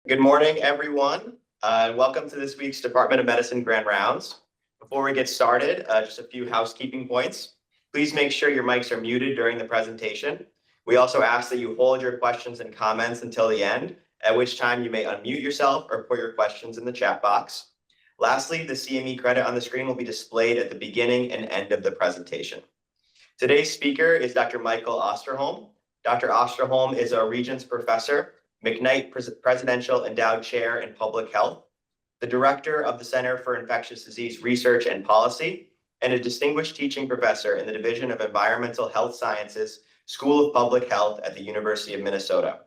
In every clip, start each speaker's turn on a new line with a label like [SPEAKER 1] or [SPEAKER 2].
[SPEAKER 1] Good morning, everyone. Welcome to this week's Department of Medicine Grand Rounds. Before we get started, just a few housekeeping points. Please make sure your mics are muted during the presentation. We also ask that you hold your questions and comments until the end, at which time you may unmute yourself or put your questions in the chat box. Lastly, the CME credit on the screen will be displayed at the beginning and end of the presentation. Today's speaker is Dr. Michael Osterholm. Dr. Osterholm is a Regents Professor, McKnight Presidential Endowed Chair in Public Health, the Director of the Center for Infectious Disease Research and Policy, and a Distinguished Teaching Professor in the Division of Environmental Health Sciences, School of Public Health at the University of Minnesota.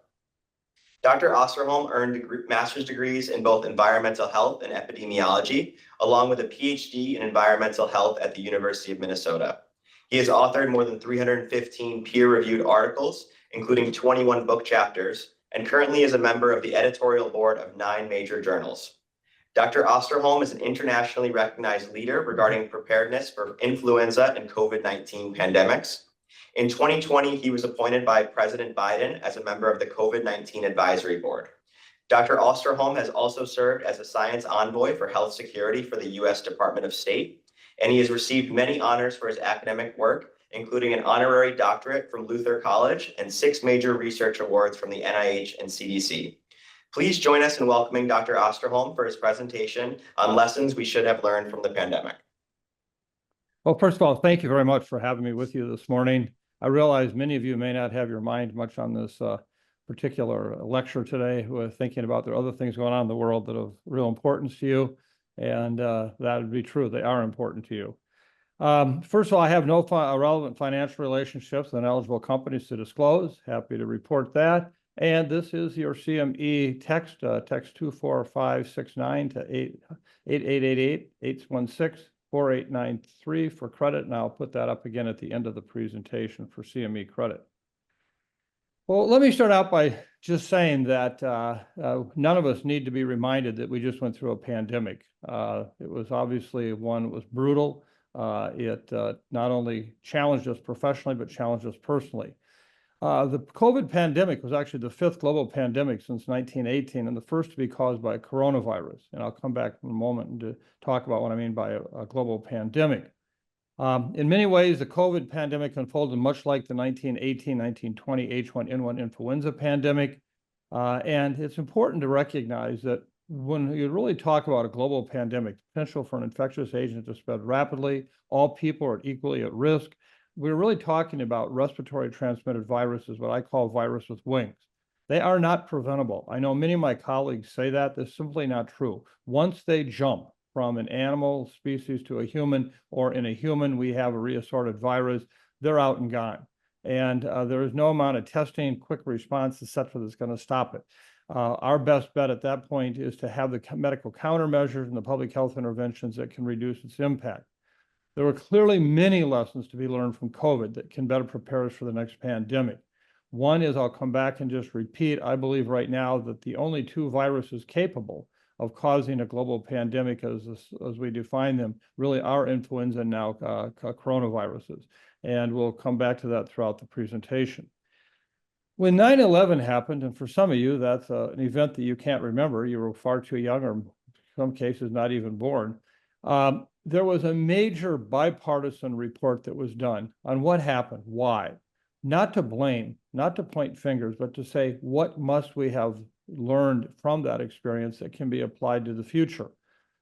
[SPEAKER 1] Dr. Osterholm earned master's degrees in both environmental health and epidemiology, along with a PhD in environmental health at the University of Minnesota. He has authored more than 315 peer-reviewed articles, including 21 book chapters, and currently is a member of the editorial board of 9 major journals. Dr. Osterholm is an internationally recognized leader regarding preparedness for influenza and COVID-19 pandemics. In 2020, he was appointed by President Biden as a member of the COVID-19 Advisory Board. Dr. Osterholm has also served as a science envoy for health security for the U.S. Department of State, and he has received many honors for his academic work, including an honorary doctorate from Luther College and 6 major research awards from the NIH and CDC. Please join us in welcoming Dr. Osterholm for his presentation on lessons we should have learned from the pandemic.
[SPEAKER 2] Well, first of all, thank you very much for having me with you this morning. I realize many of you may not have your mind much on this particular lecture today, who are thinking about there are other things going on in the world that are of real importance to you, and that would be true. They are important to you. First of all, I have no relevant financial relationships with eligible companies to disclose. Happy to report that. And this is your CME text, text 24569 to 8888-816-4893 for credit. And I'll put that up again at the end of the presentation for CME credit. Well, let me start out by just saying that none of us need to be reminded that we just went through a pandemic. It was obviously one that was brutal. It not only challenged us professionally, but challenged us personally. The COVID pandemic was actually the 5th global pandemic since 1918 and the first to be caused by coronavirus. And I'll come back in a moment to talk about what I mean by a global pandemic. In many ways, the COVID pandemic unfolded much like the 1918-1920 H1N1 influenza pandemic. And it's important to recognize that when you really talk about a global pandemic, potential for an infectious agent to spread rapidly, all people are equally at risk. We're really talking about respiratory transmitted viruses, what I call virus with wings. They are not preventable. I know many of my colleagues say that. That's simply not true. Once they jump from an animal species to a human, or in a human, we have a reassorted virus, they're out and gone. And there is no amount of testing, quick response, et cetera, that's going to stop it. Our best bet at that point is to have the medical countermeasures and the public health interventions that can reduce its impact. There were clearly many lessons to be learned from COVID that can better prepare us for the next pandemic. One is, I'll come back and just repeat, I believe right now that the only 2 viruses capable of causing a global pandemic as we define them really are influenza and now coronaviruses. And we'll come back to that throughout the presentation. When 9/11 happened, and for some of you, that's an event that you can't remember, you were far too young, or in some cases not even born, there was a major bipartisan report that was done on what happened, why. Not to blame, not to point fingers, but to say, what must we have learned from that experience that can be applied to the future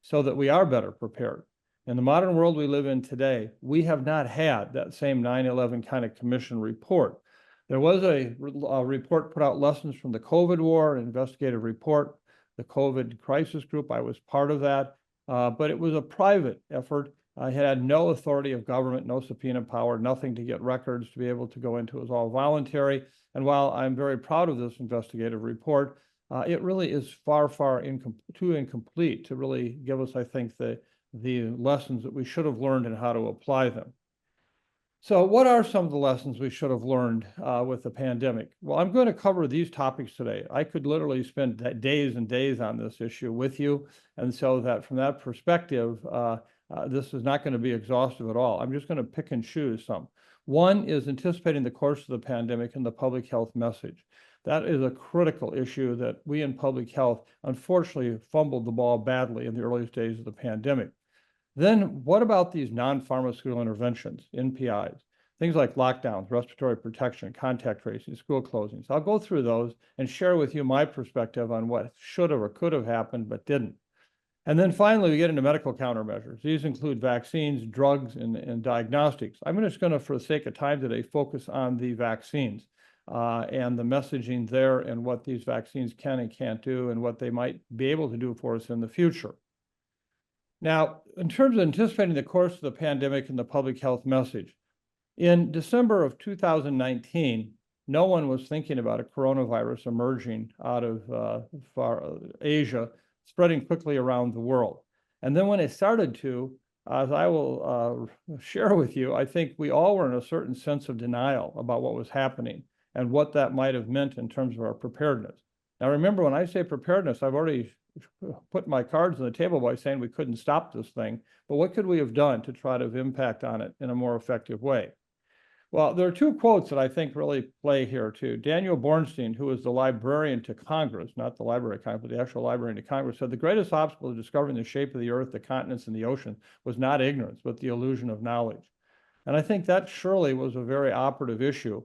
[SPEAKER 2] so that we are better prepared. In the modern world we live in today, we have not had that same 9/11 kind of commission report. There was a report put out, lessons from the COVID war, an investigative report, the COVID crisis group. I was part of that, but it was a private effort. I had no authority of government, no subpoena power, nothing to get records to be able to go into. It was all voluntary. And while I'm very proud of this investigative report, it really is far too incomplete to really give us, I think, the lessons that we should have learned and how to apply them. So what are some of the lessons we should have learned with the pandemic? Well, I'm going to cover these topics today. I could literally spend days and days on this issue with you. And so that from that perspective, this is not going to be exhaustive at all. I'm just going to pick and choose some. One is anticipating the course of the pandemic and the public health message. That is a critical issue that we in public health, unfortunately, fumbled the ball badly in the earliest days of the pandemic. Then what about these non-pharmaceutical interventions, NPIs? Things like lockdowns, respiratory protection, contact tracing, school closings. I'll go through those and share with you my perspective on what should have or could have happened but didn't. And then finally, we get into medical countermeasures. These include vaccines, drugs, and diagnostics. I'm just going to, for the sake of time today, focus on the vaccines and the messaging there and what these vaccines can and can't do and what they might be able to do for us in the future. Now, in terms of anticipating the course of the pandemic and the public health message, in December of 2019, no one was thinking about a coronavirus emerging out of Asia, spreading quickly around the world. And then when it started to, as I will share with you, I think we all were in a certain sense of denial about what was happening and what that might have meant in terms of our preparedness. Now, remember, when I say preparedness, I've already put my cards on the table by saying we couldn't stop this thing, but what could we have done to try to have impact on it in a more effective way? Well, there are two quotes that I think really play here too. Daniel Bornstein, who was the librarian to Congress, not the Library of Congress, but the actual librarian to Congress, said the greatest obstacle to discovering the shape of the earth, the continents, and the ocean was not ignorance, but the illusion of knowledge. And I think that surely was a very operative issue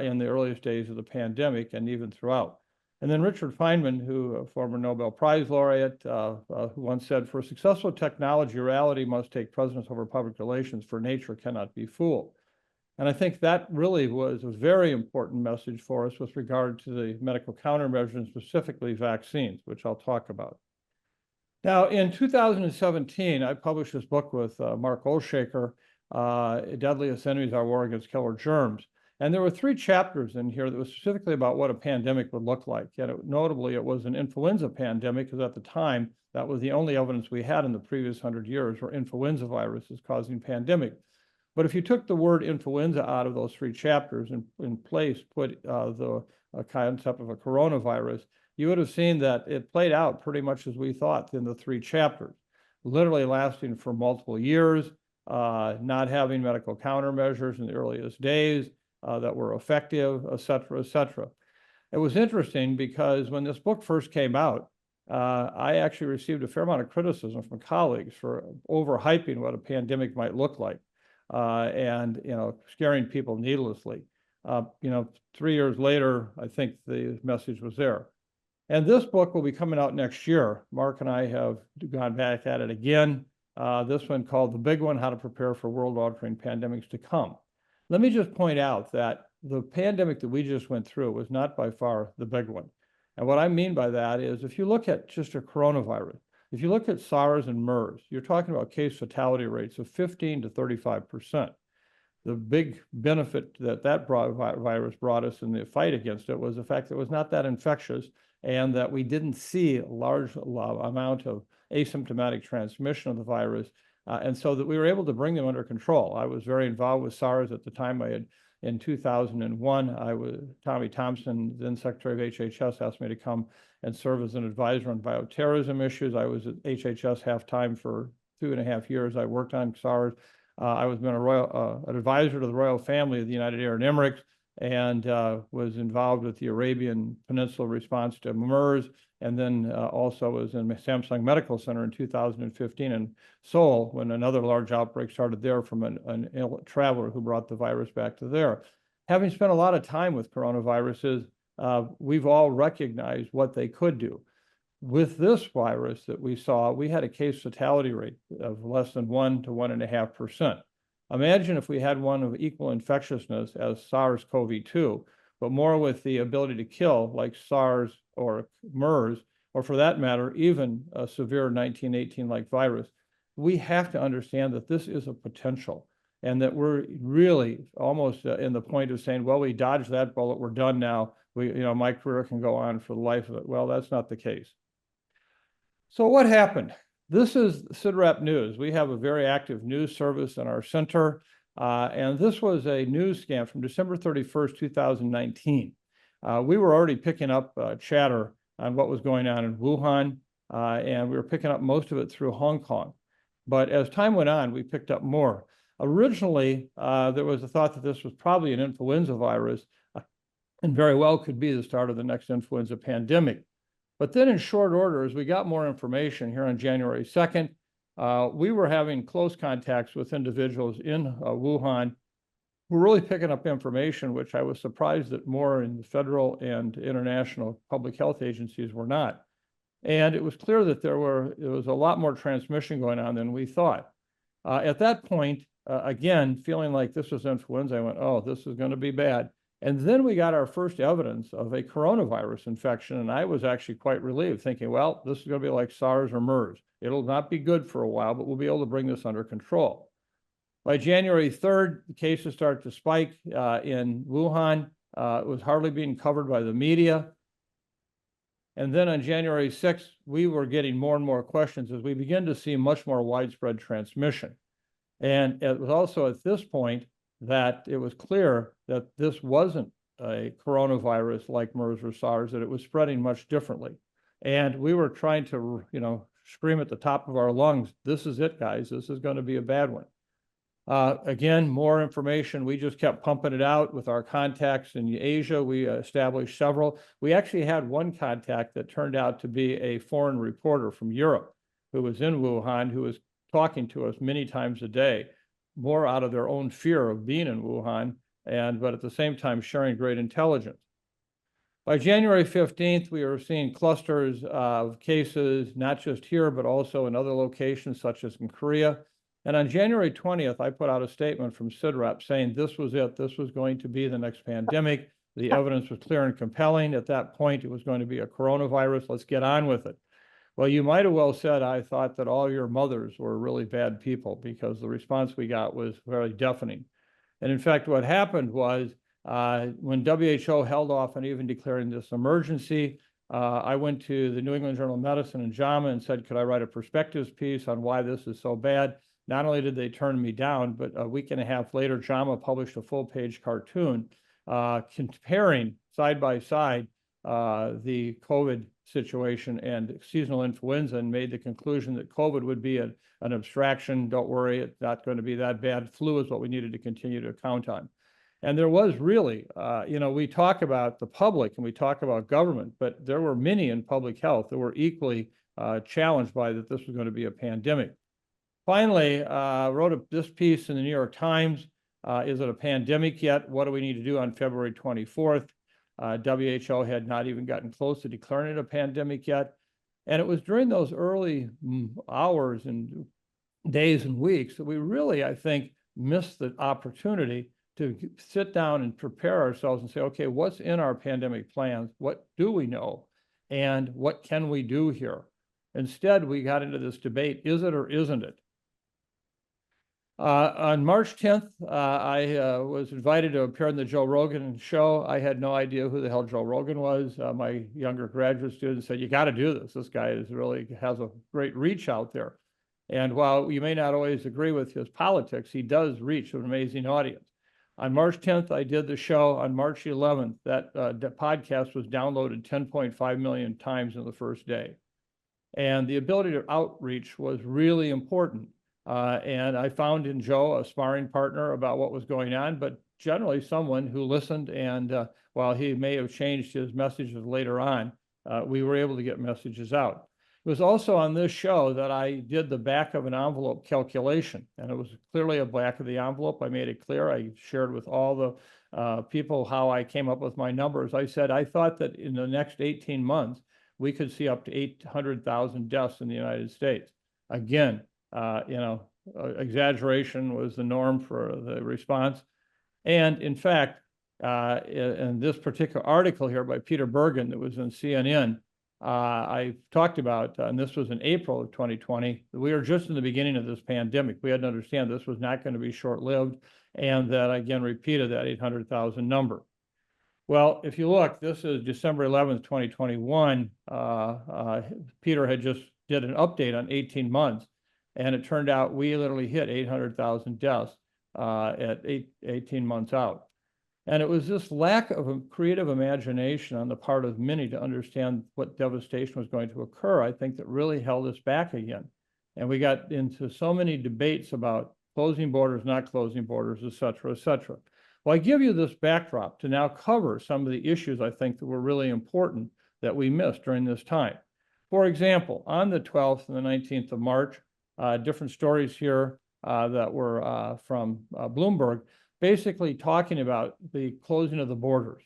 [SPEAKER 2] in the earliest days of the pandemic and even throughout. And then Richard Feynman, who a former Nobel Prize laureate, who once said, for successful technology, reality must take precedence over public relations, for nature cannot be fooled. And I think that really was a very important message for us with regard to the medical countermeasures, and specifically vaccines, which I'll talk about. Now, in 2017, I published this book with Mark Olshaker, Deadliest Enemies, Our War Against Killer Germs. And there were 3 chapters in here that was specifically about what a pandemic would look like. And notably, it was an influenza pandemic, because at the time, that was the only evidence we had in the previous 100 years were influenza viruses causing pandemic. But if you took the word influenza out of those 3 chapters and in place put the concept of a coronavirus, you would have seen that it played out pretty much as we thought in the 3 chapters, literally lasting for multiple years, not having medical countermeasures in the earliest days that were effective, et cetera, et cetera. It was interesting because when this book first came out, I actually received a fair amount of criticism from colleagues for overhyping what a pandemic might look like. And scaring people needlessly. 3 years later, I think the message was there. And this book will be coming out next year. Mark and I have gone back at it again. This one called The Big One, How to Prepare for World-Altering Pandemics to Come. Let me just point out that the pandemic that we just went through was not by far the big one. And what I mean by that is if you look at just a coronavirus, if you look at SARS and MERS, you're talking about case fatality rates of 15 to 35%. The big benefit that virus brought us in the fight against it was the fact that it was not that infectious and that we didn't see a large amount of asymptomatic transmission of the virus. And so that we were able to bring them under control. I was very involved with SARS at the time. In 2001, Tommy Thompson, then Secretary of HHS, asked me to come and serve as an advisor on bioterrorism issues. I was at HHS half-time for 2.5 years. I worked on SARS. I was been an advisor to the royal family of the United Arab Emirates and was involved with the Arabian Peninsula response to MERS, and then also was in Samsung Medical Center in 2015 in Seoul when another large outbreak started there from an traveler who brought the virus back to there. Having spent a lot of time with coronaviruses, we've all recognized what they could do. With this virus that we saw, we had a case fatality rate of less than 1 to 1.5%. Imagine if we had one of equal infectiousness as SARS-CoV-2, but more with the ability to kill like SARS or MERS, or for that matter, even a severe 1918-like virus. We have to understand that this is a potential and that we're really almost in the point of saying, well, we dodged that bullet, we're done now. My career can go on for the life of it. Well, that's not the case. So what happened? This is CIDRAP News. We have a very active news service in our center. And this was a news scan from December 31st, 2019. We were already picking up chatter on what was going on in Wuhan, and we were picking up most of it through Hong Kong. But as time went on, we picked up more. Originally, there was a thought that this was probably an influenza virus and very well could be the start of the next influenza pandemic. But then in short order, as we got more information here on January 2nd, we were having close contacts with individuals in Wuhan who were really picking up information, which I was surprised that more in the federal and international public health agencies were not. And it was clear that there was a lot more transmission going on than we thought. At that point, again, feeling like this was influenza, I went, oh, this is going to be bad. And then we got our first evidence of a coronavirus infection, and I was actually quite relieved, thinking, well, this is going to be like SARS or MERS. It'll not be good for a while, but we'll be able to bring this under control. By January 3rd, the cases started to spike in Wuhan. It was hardly being covered by the media. And then on January 6th, we were getting more and more questions as we began to see much more widespread transmission. And it was also at this point that it was clear that this wasn't a coronavirus like MERS or SARS, that it was spreading much differently. And we were trying to, scream at the top of our lungs, this is it, guys, this is going to be a bad one. Again, more information. We just kept pumping it out with our contacts in Asia. We established several. We actually had one contact that turned out to be a foreign reporter from Europe who was in Wuhan, who was talking to us many times a day, more out of their own fear of being in Wuhan, but at the same time sharing great intelligence. By January 15th, we were seeing clusters of cases, not just here, but also in other locations, such as in Korea. And on January 20th, I put out a statement from CIDRAP saying this was it. This was going to be the next pandemic. The evidence was clear and compelling. At that point, it was going to be a coronavirus. Let's get on with it. Well, you might have well said, I thought that all your mothers were really bad people, because the response we got was very deafening. And in fact, what happened was when WHO held off on even declaring this emergency, I went to the New England Journal of Medicine and JAMA and said, could I write a perspectives piece on why this is so bad? Not only did they turn me down, but a week and a half later, JAMA published a full-page cartoon comparing side by side the COVID situation and seasonal influenza, and made the conclusion that COVID would be an abstraction. Don't worry, it's not going to be that bad. Flu is what we needed to continue to count on. And there was really, we talk about the public and we talk about government, but there were many in public health that were equally challenged by that this was going to be a pandemic. Finally, wrote this piece in the New York Times. Is it a pandemic yet? What do we need to do on February 24th? WHO had not even gotten close to declaring it a pandemic yet. And it was during those early hours and days and weeks that we really, I think, missed the opportunity to sit down and prepare ourselves and say, okay, what's in our pandemic plans? What do we know? And what can we do here? Instead, we got into this debate, is it or isn't it? On March 10th, I was invited to appear on the Joe Rogan show. I had no idea who the hell Joe Rogan was. My younger graduate students said, you got to do this. This guy really has a great reach out there. And while you may not always agree with his politics, he does reach an amazing audience. On March 10th, I did the show. On March 11th, that podcast was downloaded 10.5 million times in the first day. And the ability to outreach was really important. And I found in Joe a sparring partner about what was going on, but generally someone who listened. And while he may have changed his messages later on, we were able to get messages out. It was also on this show that I did the back of an envelope calculation, and it was clearly a back of the envelope. I made it clear. I shared with all the people how I came up with my numbers. I said, I thought that in the next 18 months, we could see up to 800,000 deaths in the United States. Again, exaggeration was the norm for the response. And in fact, in this particular article here by Peter Bergen that was in CNN, I talked about, and this was in April of 2020, we were just in the beginning of this pandemic. We had to understand this was not going to be short-lived, and that again repeated that 800,000 number. Well, if you look, this is December 11th, 2021. Peter had just did an update on 18 months, and it turned out we literally hit 800,000 deaths at 18 months out. And it was this lack of a creative imagination on the part of many to understand what devastation was going to occur, I think, that really held us back again. And we got into so many debates about closing borders, not closing borders, et cetera, et cetera. Well, I give you this backdrop to now cover some of the issues I think that were really important that we missed during this time. For example, on the 12th and the 19th of March, different stories here that were from Bloomberg, basically talking about the closing of the borders.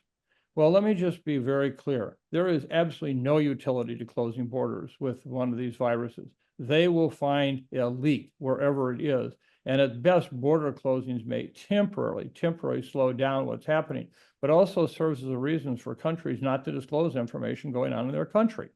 [SPEAKER 2] Well, let me just be very clear. There is absolutely no utility to closing borders with one of these viruses. They will find a leak wherever it is. And at best, border closings may temporarily slow down what's happening, but also serves as a reason for countries not to disclose information going on in their country.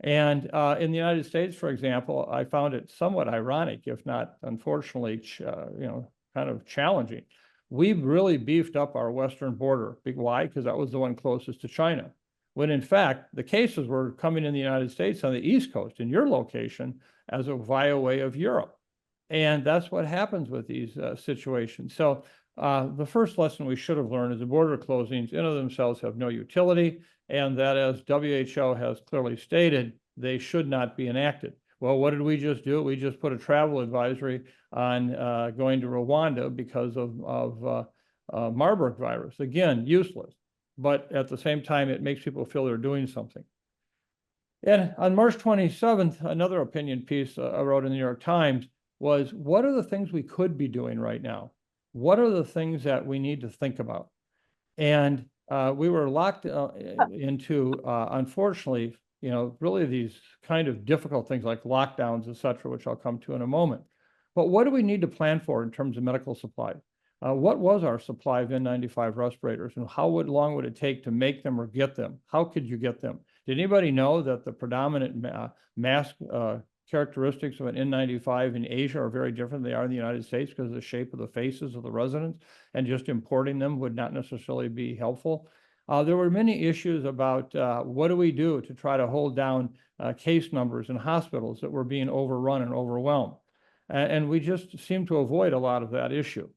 [SPEAKER 2] And in the United States, for example, I found it somewhat ironic, if not unfortunately, kind of challenging. We've really beefed up our western border. Why? Because that was the one closest to China. When in fact, the cases were coming in the United States on the East Coast, in your location, as a via way of Europe. And that's what happens with these situations. So the first lesson we should have learned is the border closings in and of themselves have no utility, and that, as WHO has clearly stated, they should not be enacted. Well, what did we just do? We just put a travel advisory on going to Rwanda because of Marburg virus. Again, useless, but at the same time, it makes people feel they're doing something. And on March 27th, another opinion piece I wrote in the New York Times was, what are the things we could be doing right now? What are the things that we need to think about? And we were locked into, unfortunately, really these kind of difficult things like lockdowns, et cetera, which I'll come to in a moment. But what do we need to plan for in terms of medical supply? What was our supply of N95 respirators, and how long would it take to make them or get them? How could you get them? Did anybody know that the predominant mask characteristics of an N95 in Asia are very different than they are in the United States because of the shape of the faces of the residents, and just importing them would not necessarily be helpful? There were many issues about what do we do to try to hold down case numbers in hospitals that were being overrun and overwhelmed. And we just seem to avoid a lot of that issue.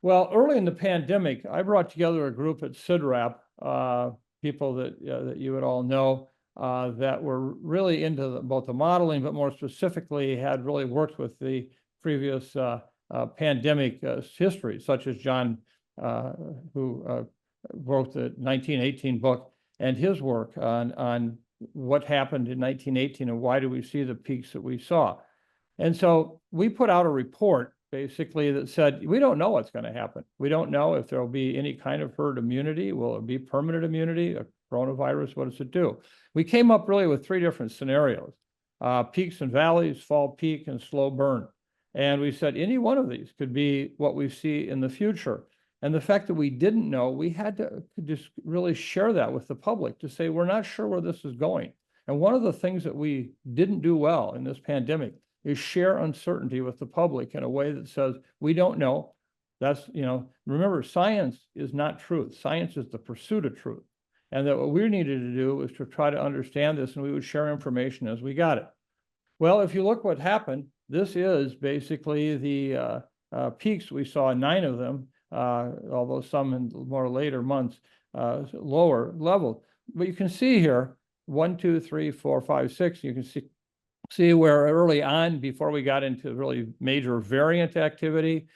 [SPEAKER 2] Well, early in the pandemic, I brought together a group at CIDRAP, people that you would all know, that were really into both the modeling, but more specifically had really worked with the previous pandemic history, such as John, who wrote the 1918 book, and his work on what happened in 1918 and why do we see the peaks that we saw. And so we put out a report basically that said, we don't know what's going to happen. We don't know if there'll be any kind of herd immunity. Will it be permanent immunity? A coronavirus, what does it do? We came up really with three different scenarios, peaks and valleys, fall peak, and slow burn. And we said any one of these could be what we see in the future. And the fact that we didn't know, we had to just really share that with the public to say, we're not sure where this is going. And one of the things that we didn't do well in this pandemic is share uncertainty with the public in a way that says, we don't know. That's, remember, science is not truth. Science is the pursuit of truth. And that what we needed to do was to try to understand this, and we would share information as we got it. Well, if you look what happened, this is basically the peaks. We saw 9 of them, although some in more later months, lower level. But you can see here, 1, 2, 3, 4, 5, 6, you can see where early on, before we got into really major variant activity,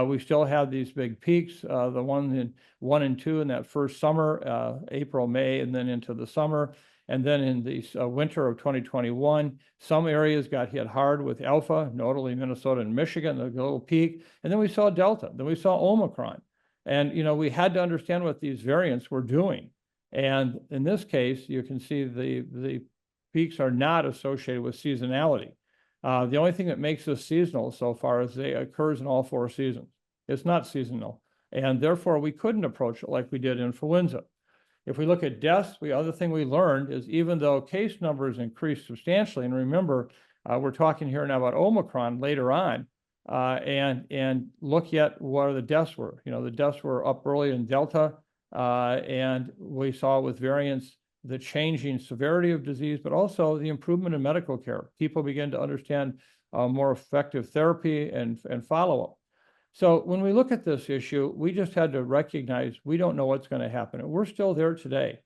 [SPEAKER 2] we still had these big peaks, the 1 and 2 in that first summer, April, May, and then into the summer. And then in the winter of 2021, some areas got hit hard with Alpha, notably Minnesota and Michigan, the little peak. And then we saw Delta, then we saw Omicron. And, we had to understand what these variants were doing. And in this case, you can see the peaks are not associated with seasonality. The only thing that makes this seasonal so far is it occurs in all 4 seasons. It's not seasonal. And therefore, we couldn't approach it like we did influenza. If we look at deaths, the other thing we learned is even though case numbers increased substantially, and remember, we're talking here now about Omicron later on, and look at what the deaths were. The deaths were up early in Delta, and we saw with variants the changing severity of disease, but also the improvement in medical care. People begin to understand more effective therapy and follow-up. So when we look at this issue, we just had to recognize we don't know what's going to happen. And we're still there today.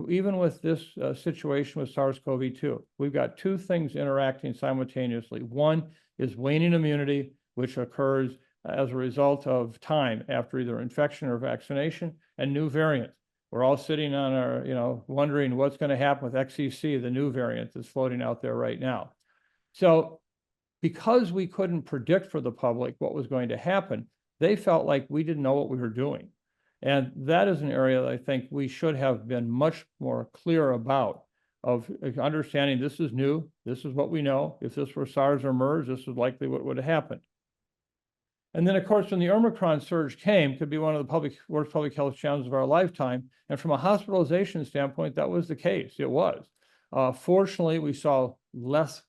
[SPEAKER 2] Even with this situation with SARS-CoV-2, we've got 2 things interacting simultaneously. One is waning immunity, which occurs as a result of time after either infection or vaccination, and new variants. We're all sitting on our, wondering what's going to happen with XCC, the new variant that's floating out there right now. So because we couldn't predict for the public what was going to happen, they felt like we didn't know what we were doing. And that is an area that I think we should have been much more clear about, of understanding this is new, this is what we know. If this were SARS or MERS, this is likely what would have happened. And then, of course, when the Omicron surge came, could be one of the worst public health challenges of our lifetime. And from a hospitalization standpoint, that was the case. It was. Fortunately, we saw less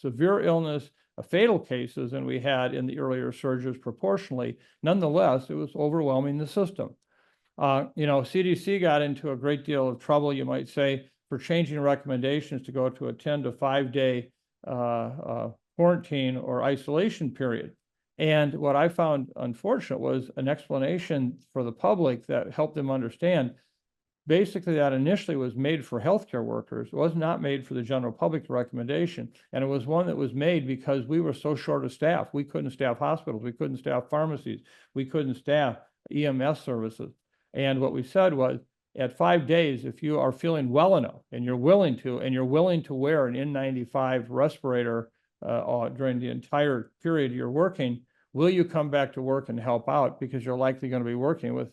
[SPEAKER 2] severe illness, fatal cases than we had in the earlier surges proportionally. Nonetheless, it was overwhelming the system. CDC got into a great deal of trouble, you might say, for changing recommendations to go to a 10 to 5 day quarantine or isolation period. And what I found unfortunate was an explanation for the public that helped them understand. Basically, that initially was made for healthcare workers. It was not made for the general public recommendation. And it was one that was made because we were so short of staff. We couldn't staff hospitals. We couldn't staff pharmacies. We couldn't staff EMS services. And what we said was, at 5 days, if you are feeling well enough and you're willing to wear an N95 respirator during the entire period you're working, will you come back to work and help out? Because you're likely going to be working with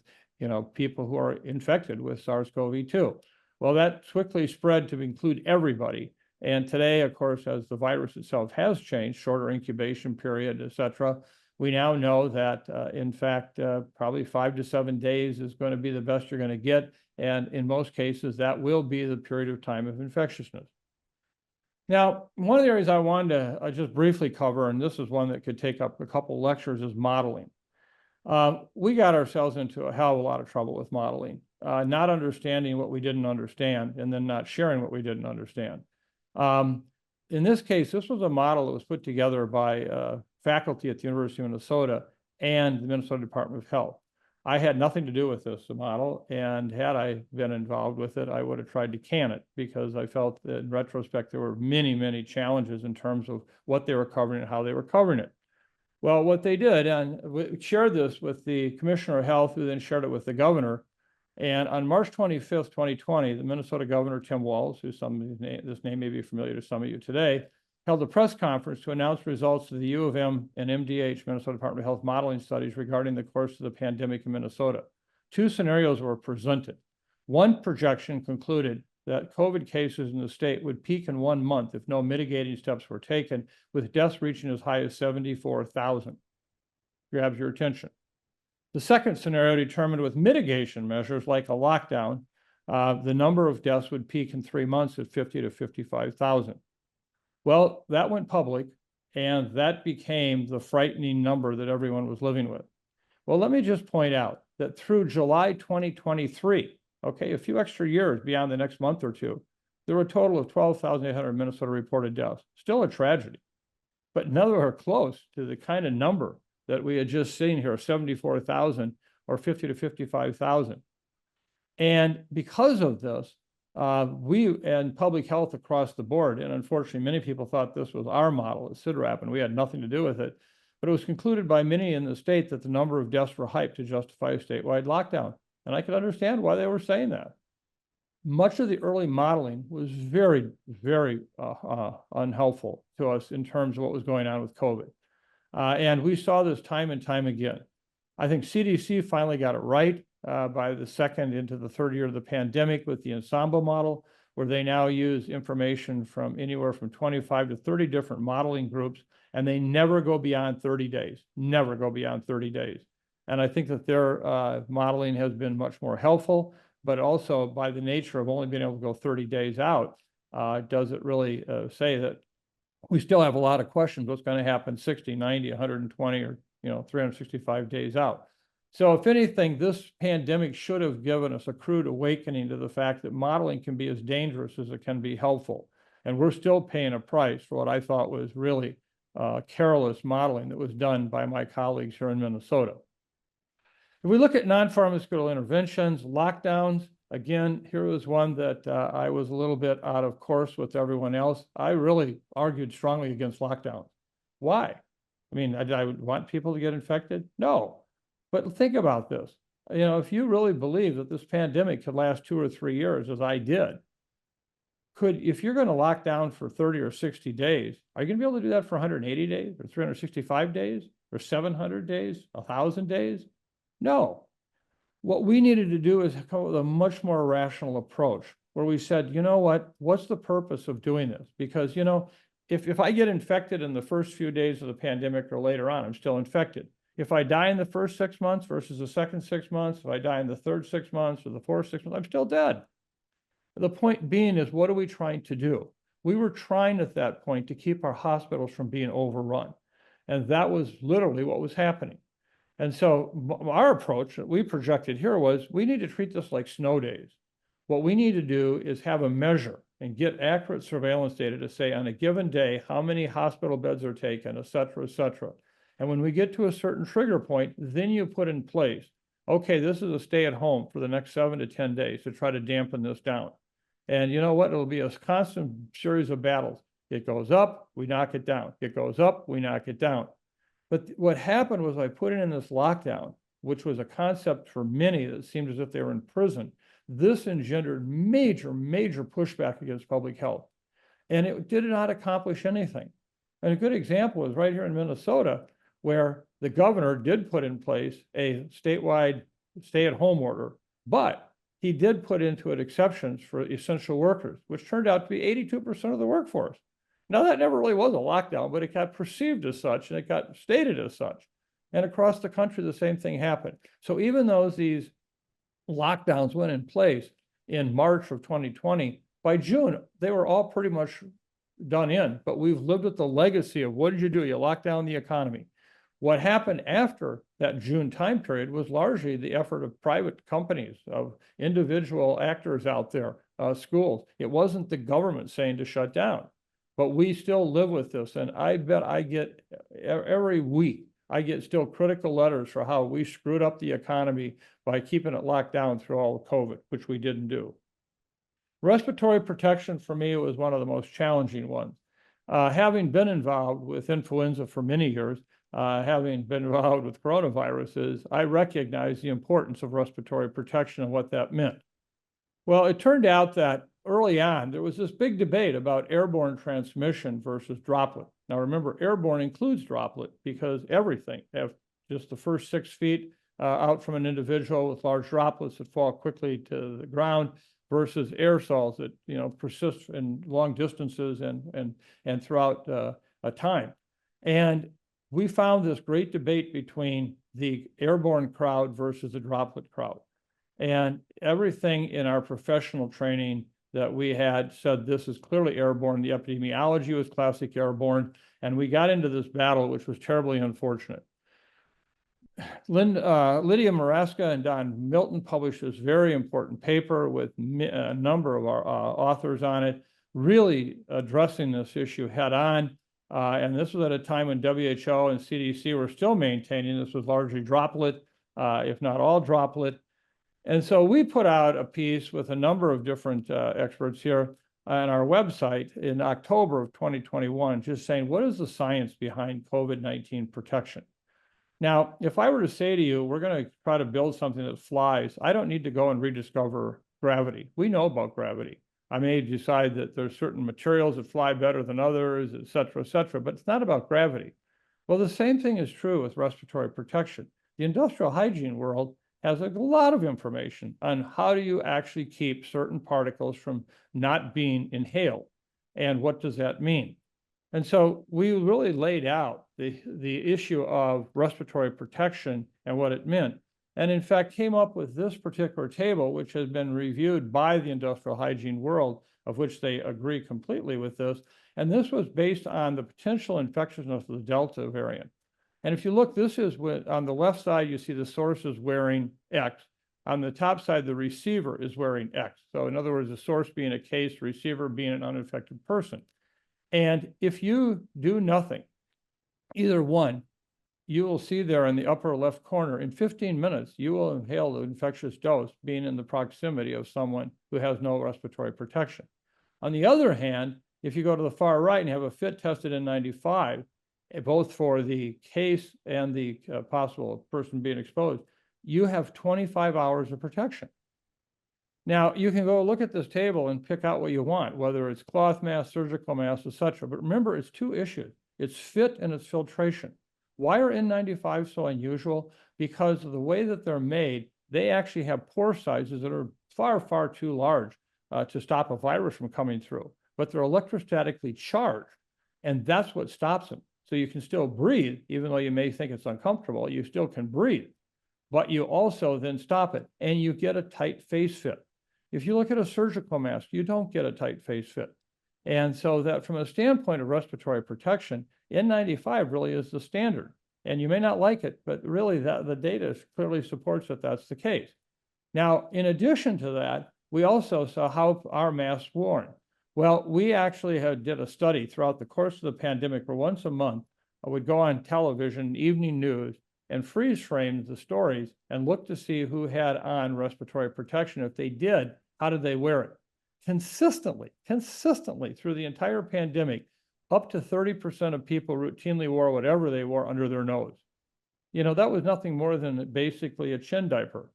[SPEAKER 2] people who are infected with SARS-CoV-2. Well, that quickly spread to include everybody. And today, of course, as the virus itself has changed, shorter incubation period, et cetera, we now know that, in fact, probably 5 to 7 days is going to be the best you're going to get. And in most cases, that will be the period of time of infectiousness. Now, one of the areas I wanted to just briefly cover, and this is one that could take up a couple lectures, is modeling. We got ourselves into a hell of a lot of trouble with modeling, not understanding what we didn't understand, and then not sharing what we didn't understand. In this case, this was a model that was put together by faculty at the University of Minnesota and the Minnesota Department of Health. I had nothing to do with this model, and had I been involved with it, I would have tried to can it, because I felt that in retrospect, there were many, many challenges in terms of what they were covering and how they were covering it. Well, what they did, and we shared this with the Commissioner of Health, who then shared it with the governor. And on March 25th, 2020, the Minnesota Governor, Tim Walz, who this name may be familiar to some of you today, held a press conference to announce results of the U of M and MDH, Minnesota Department of Health, modeling studies regarding the course of the pandemic in Minnesota. 2 scenarios were presented. One projection concluded that COVID cases in the state would peak in 1 month if no mitigating steps were taken, with deaths reaching as high as 74,000. Grabs your attention. The second scenario determined with mitigation measures like a lockdown, the number of deaths would peak in 3 months at 50 to 55,000. Well, that went public, and that became the frightening number that everyone was living with. Well, let me just point out that through July 2023, okay, a few extra years beyond the next month or two, there were a total of 12,800 Minnesota reported deaths. Still a tragedy, but nowhere close to the kind of number that we had just seen here, 74,000 or 50 to 55,000. And because of this, we and public health across the board, and unfortunately, many people thought this was our model at CIDRAP, and we had nothing to do with it. But it was concluded by many in the state that the number of deaths were hyped to justify a statewide lockdown. And I could understand why they were saying that. Much of the early modeling was very, very unhelpful to us in terms of what was going on with COVID. And we saw this time and time again. I think CDC finally got it right by the second into the third year of the pandemic with the ensemble model, where they now use information from anywhere from 25 to 30 different modeling groups, and they never go beyond 30 days, never go beyond 30 days. And I think that their modeling has been much more helpful, but also by the nature of only being able to go 30 days out, does it really say that we still have a lot of questions, what's going to happen 60, 90, 120, or 365 days out. So if anything, this pandemic should have given us a crude awakening to the fact that modeling can be as dangerous as it can be helpful. And we're still paying a price for what I thought was really careless modeling that was done by my colleagues here in Minnesota. If we look at non-pharmaceutical interventions, lockdowns, again, here was one that I was a little bit out of course with everyone else. I really argued strongly against lockdowns. Why? I mean, I would want people to get infected? No. But think about this. You know, if you really believe that this pandemic could last 2 or 3 years, as I did, if you're going to lock down for 30 or 60 days, are you going to be able to do that for 180 days or 365 days or 700 days, 1,000 days? No. What we needed to do is come up with a much more rational approach where we said, you know what, what's the purpose of doing this? Because, you know, if I get infected in the first few days of the pandemic or later on, I'm still infected. If I die in the first 6 months versus the second 6 months, if I die in the third 6 months or the fourth 6 months, I'm still dead. The point being is, what are we trying to do? We were trying at that point to keep our hospitals from being overrun. And that was literally what was happening. And so our approach that we projected here was, we need to treat this like snow days. What we need to do is have a measure and get accurate surveillance data to say on a given day how many hospital beds are taken, et cetera, et cetera. And when we get to a certain trigger point, then you put in place, okay, this is a stay at home for the next 7 to 10 days to try to dampen this down. And you know what? It'll be a constant series of battles. It goes up, we knock it down. It goes up, we knock it down. But what happened was I put in this lockdown, which was a concept for many that seemed as if they were in prison. This engendered major, major pushback against public health. And it did not accomplish anything. And a good example is right here in Minnesota, where the governor did put in place a statewide stay-at-home order, but he did put into it exceptions for essential workers, which turned out to be 82% of the workforce. Now, that never really was a lockdown, but it got perceived as such, and it got stated as such. And across the country, the same thing happened. So even though these lockdowns went in place in March of 2020, by June, they were all pretty much done in. But we've lived with the legacy of, what did you do? You locked down the economy. What happened after that June time period was largely the effort of private companies, of individual actors out there, schools. It wasn't the government saying to shut down. But we still live with this. And I bet I get every week, I get still critical letters for how we screwed up the economy by keeping it locked down through all of COVID, which we didn't do. Respiratory protection for me was one of the most challenging ones. Having been involved with influenza for many years, having been involved with coronaviruses, I recognize the importance of respiratory protection and what that meant. Well, it turned out that early on, there was this big debate about airborne transmission versus droplet. Now, remember, airborne includes droplet because everything, just the first 6 feet out from an individual with large droplets that fall quickly to the ground versus aerosols that, you know, persist in long distances and throughout a time. And we found this great debate between the airborne crowd versus the droplet crowd. And everything in our professional training that we had said this is clearly airborne. The epidemiology was classic airborne. And we got into this battle, which was terribly unfortunate. Lydia Maraska and Don Milton published this very important paper with a number of our authors on it, really addressing this issue head on. And this was at a time when WHO and CDC were still maintaining this was largely droplet, if not all droplet. And so we put out a piece with a number of different experts here on our website in October of 2021, just saying, what is the science behind COVID-19 protection? Now, if I were to say to you, we're going to try to build something that flies, I don't need to go and rediscover gravity. We know about gravity. I may decide that there's certain materials that fly better than others, et cetera, but it's not about gravity. Well, the same thing is true with respiratory protection. The industrial hygiene world has a lot of information on how do you actually keep certain particles from not being inhaled, and what does that mean? And so we really laid out the issue of respiratory protection and what it meant. And in fact, came up with this particular table, which has been reviewed by the industrial hygiene world, of which they agree completely with this. And this was based on the potential infectiousness of the Delta variant. And if you look, this is what, on the left side, you see the source is wearing X. On the top side, the receiver is wearing X. So in other words, the source being a case, the receiver being an uninfected person. And if you do nothing, either one, you will see there in the upper left corner, in 15 minutes, you will inhale the infectious dose being in the proximity of someone who has no respiratory protection. On the other hand, if you go to the far right and have a fit tested N95, both for the case and the possible person being exposed, you have 25 hours of protection. Now, you can go look at this table and pick out what you want, whether it's cloth masks, surgical masks, etc. But remember, it's two issues. It's fit and it's filtration. Why are N95 so unusual? Because of the way that they're made, they actually have pore sizes that are far, far too large to stop a virus from coming through. But they're electrostatically charged, and that's what stops them. So you can still breathe, even though you may think it's uncomfortable, you still can breathe. But you also then stop it, and you get a tight face fit. If you look at a surgical mask, you don't get a tight face fit. And so that from a standpoint of respiratory protection, N95 really is the standard. And you may not like it, but really the data clearly supports that that's the case. Now, in addition to that, we also saw how our masks worn. Well, we actually did a study throughout the course of the pandemic where once a month, I would go on television, evening news, and freeze frame the stories and look to see who had on respiratory protection. If they did, how did they wear it? Consistently through the entire pandemic, up to 30% of people routinely wore whatever they wore under their nose. You know, that was nothing more than basically a chin diaper.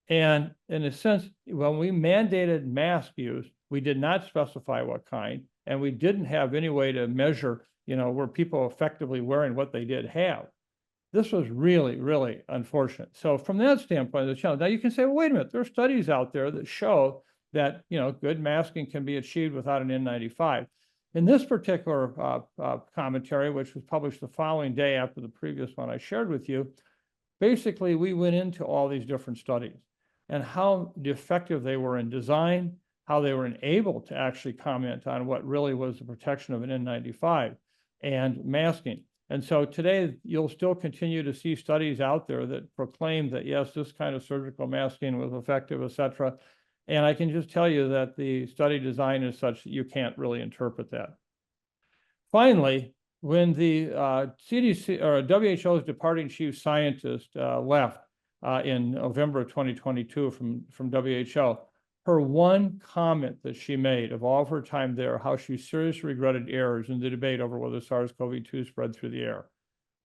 [SPEAKER 2] And in a sense, when we mandated mask use, we did not specify what kind, and we didn't have any way to measure, you know, were people effectively wearing what they did have. This was really, really unfortunate. So from that standpoint, the challenge. Now you can say, well, wait a minute, there are studies out there that show that, you know, good masking can be achieved without an N95. In this particular commentary, which was published the following day after the previous one I shared with you, basically we went into all these different studies and how effective they were in design, how they were able to actually comment on what really was the protection of an N95 and masking. And so today, you'll still continue to see studies out there that proclaim that, yes, this kind of surgical masking was effective, et cetera. And I can just tell you that the study design is such that you can't really interpret that. Finally, when the CDC or WHO's departing chief scientist left in November of 2022 from WHO, her one comment that she made of all of her time there, how she seriously regretted errors in the debate over whether SARS-CoV-2 spread through the air.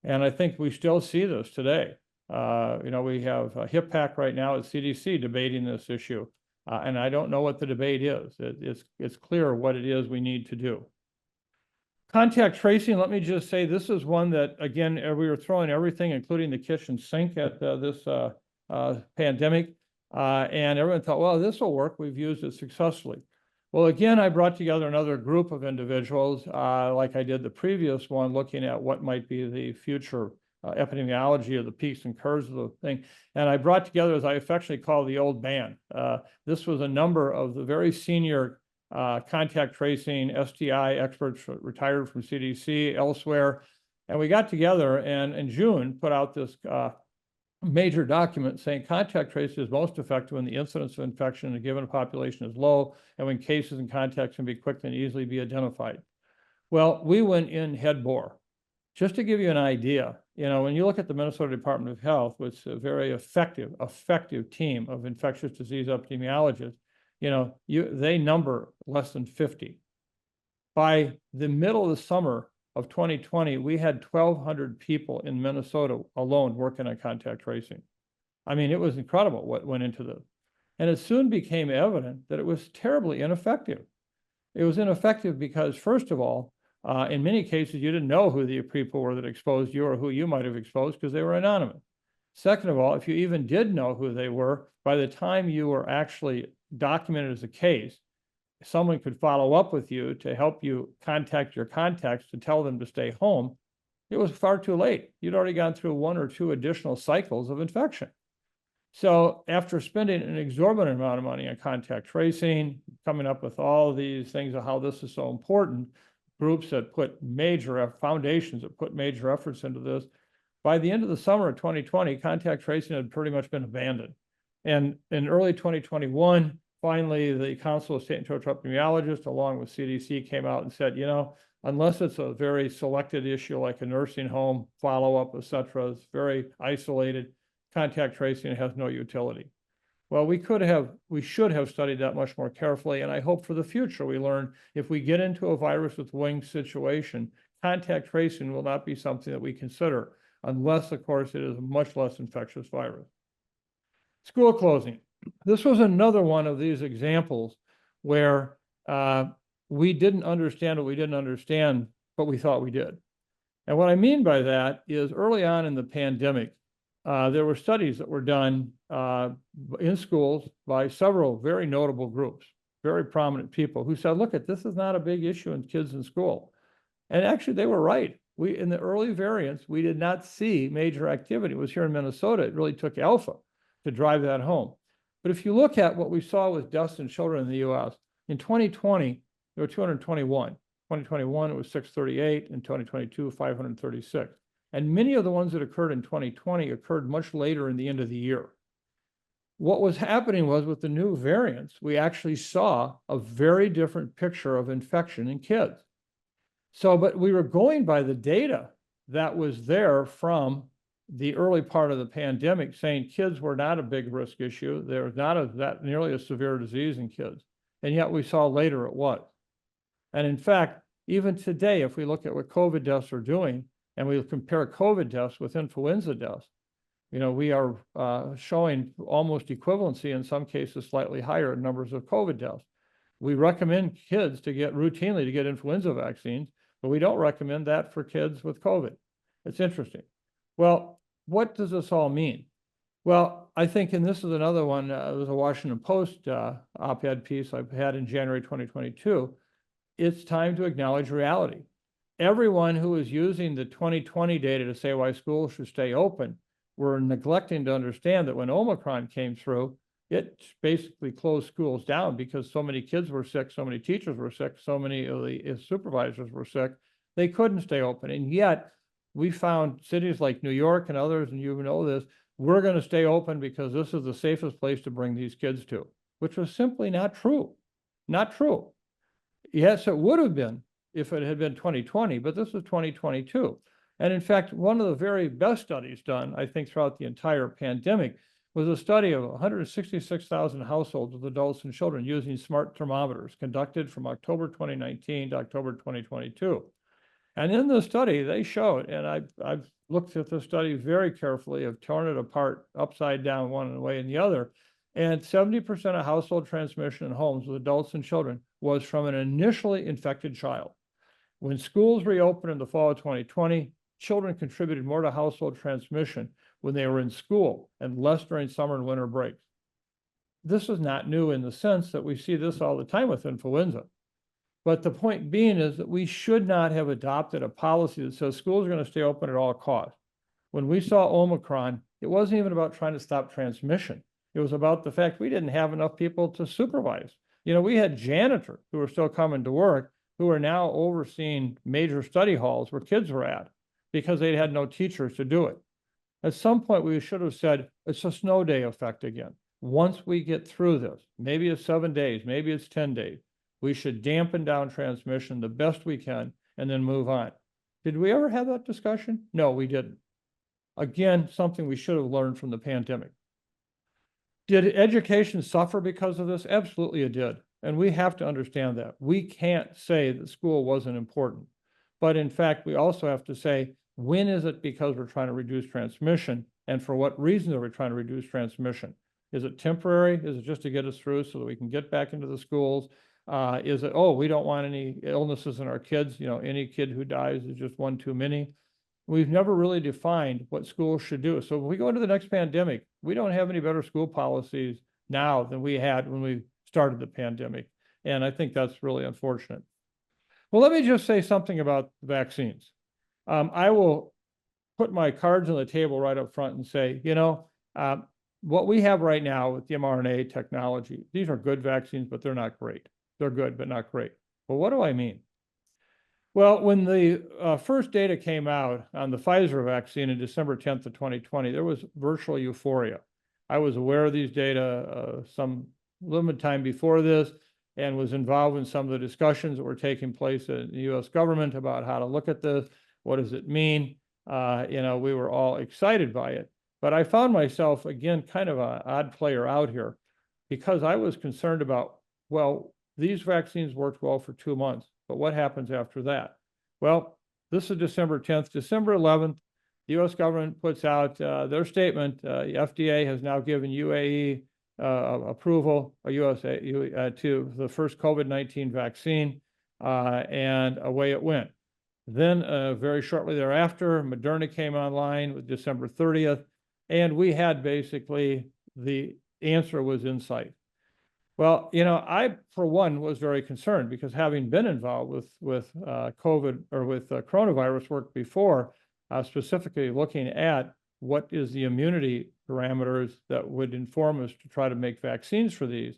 [SPEAKER 2] And I think we still see this today. You know, we have a HIPAC right now at CDC debating this issue. And I don't know what the debate is. It's clear what it is we need to do. Contact tracing, let me just say, this is one that, again, we were throwing everything, including the kitchen sink at this pandemic. And everyone thought, well, this will work. We've used it successfully. Well, again, I brought together another group of individuals, like I did the previous one, looking at what might be the future epidemiology of the peaks and curves of the thing. And I brought together, as I affectionately call the old band. This was a number of the very senior contact tracing STI experts retired from CDC elsewhere. And we got together and in June put out this major document saying contact tracing is most effective when the incidence of infection in a given population is low and when cases and contacts can be quickly and easily be identified. Well, we went in head bore. Just to give you an idea, you know, when you look at the Minnesota Department of Health, which is a very effective team of infectious disease epidemiologists, you know, they number less than 50. By the middle of the summer of 2020, we had 1,200 people in Minnesota alone working on contact tracing. I mean, it was incredible what went into this. And it soon became evident that it was terribly ineffective. It was ineffective because, first of all, in many cases, you didn't know who the people were that exposed you or who you might have exposed because they were anonymous. Second of all, if you even did know who they were, by the time you were actually documented as a case, someone could follow up with you to help you contact your contacts to tell them to stay home. It was far too late. You'd already gone through 1 or 2 additional cycles of infection. So after spending an exorbitant amount of money on contact tracing, coming up with all these things of how this is so important, groups that put major foundations that put major efforts into this, by the end of the summer of 2020, contact tracing had pretty much been abandoned. And in early 2021, finally, the Council of State and Territorial Epidemiologists, along with CDC, came out and said, you know, unless it's a very selected issue like a nursing home, follow-up, et cetera, it's very isolated, contact tracing has no utility. Well, we should have studied that much more carefully, and I hope for the future we learn if we get into a virus with wings situation, contact tracing will not be something that we consider unless, of course, it is a much less infectious virus. School closing. This was another one of these examples where we didn't understand what we didn't understand, but we thought we did. And what I mean by that is early on in the pandemic, there were studies that were done in schools by several very notable groups, very prominent people who said, look, this is not a big issue in kids in school. And actually, they were right. In the early variants, we did not see major activity. It was here in Minnesota. It really took alpha to drive that home. But if you look at what we saw with deaths in children in the US, in 2020, there were 221. 2021, it was 638. In 2022, 536. And many of the ones that occurred in 2020 occurred much later in the end of the year. What was happening was with the new variants, we actually saw a very different picture of infection in kids. So, but we were going by the data that was there from the early part of the pandemic, saying kids were not a big risk issue. There was not that nearly a severe disease in kids. And yet we saw later it was. And in fact, even today, if we look at what COVID deaths are doing, and we compare COVID deaths with influenza deaths, we are showing almost equivalency, in some cases slightly higher numbers of COVID deaths. We recommend kids routinely to get influenza vaccines, but we don't recommend that for kids with COVID. It's interesting. Well, what does this all mean? Well, I think, and this is another one, it was a Washington Post op-ed piece I've had in January 2022. It's time to acknowledge reality. Everyone who is using the 2020 data to say why schools should stay open were neglecting to understand that when Omicron came through, it basically closed schools down because so many kids were sick, so many teachers were sick, so many of the supervisors were sick, they couldn't stay open. And yet we found cities like New York and others, and you know this, we're going to stay open because this is the safest place to bring these kids to, which was simply not true. Not true. Yes, it would have been if it had been 2020, but this is 2022. And in fact, one of the very best studies done, I think, throughout the entire pandemic was a study of 166,000 households with adults and children using smart thermometers conducted from October 2019 to October 2022. And in the study, they showed, and I've looked at the study very carefully, I've torn it apart upside down one way and the other, and 70% of household transmission in homes with adults and children was from an initially infected child. When schools reopened in the fall of 2020, children contributed more to household transmission when they were in school and less during summer and winter breaks. This is not new in the sense that we see this all the time with influenza. But the point being is that we should not have adopted a policy that says schools are going to stay open at all costs. When we saw Omicron, it wasn't even about trying to stop transmission. It was about the fact we didn't have enough people to supervise. We had janitors who were still coming to work who are now overseeing major study halls where kids were at because they had no teachers to do it. At some point, we should have said, it's a snow day effect again. Once we get through this, maybe it's 7 days, maybe it's 10 days, we should dampen down transmission the best we can and then move on. Did we ever have that discussion? No, we didn't. Again, something we should have learned from the pandemic. Did education suffer because of this? Absolutely it did. And we have to understand that. We can't say that school wasn't important. But in fact, we also have to say, when is it because we're trying to reduce transmission? And for what reasons are we trying to reduce transmission? Is it temporary? Is it just to get us through so that we can get back into the schools? Is it, oh, we don't want any illnesses in our kids? Any kid who dies is just one too many. We've never really defined what schools should do. So if we go into the next pandemic, we don't have any better school policies now than we had when we started the pandemic. And I think that's really unfortunate. Well, let me just say something about vaccines. I will put my cards on the table right up front and say, what we have right now with the mRNA technology, these are good vaccines, but they're not great. They're good, but not great. Well, what do I mean? Well, when the first data came out on the Pfizer vaccine in December 10th of 2020, there was virtual euphoria. I was aware of these data some limited time before this and was involved in some of the discussions that were taking place in the US government about how to look at this. What does it mean? We were all excited by it. But I found myself, again, kind of an odd player out here because I was concerned about, well, these vaccines worked well for 2 months, but what happens after that? Well, This is December 10th. December 11th, the U.S. government puts out their statement. The FDA has now given UAE approval, or USA, to the first COVID-19 vaccine, and away it went. Then very shortly thereafter, Moderna came online with December 30th, and we had basically the answer was in sight. Well, I, for one, was very concerned because having been involved with COVID or with coronavirus work before, specifically looking at what is the immunity parameters that would inform us to try to make vaccines for these.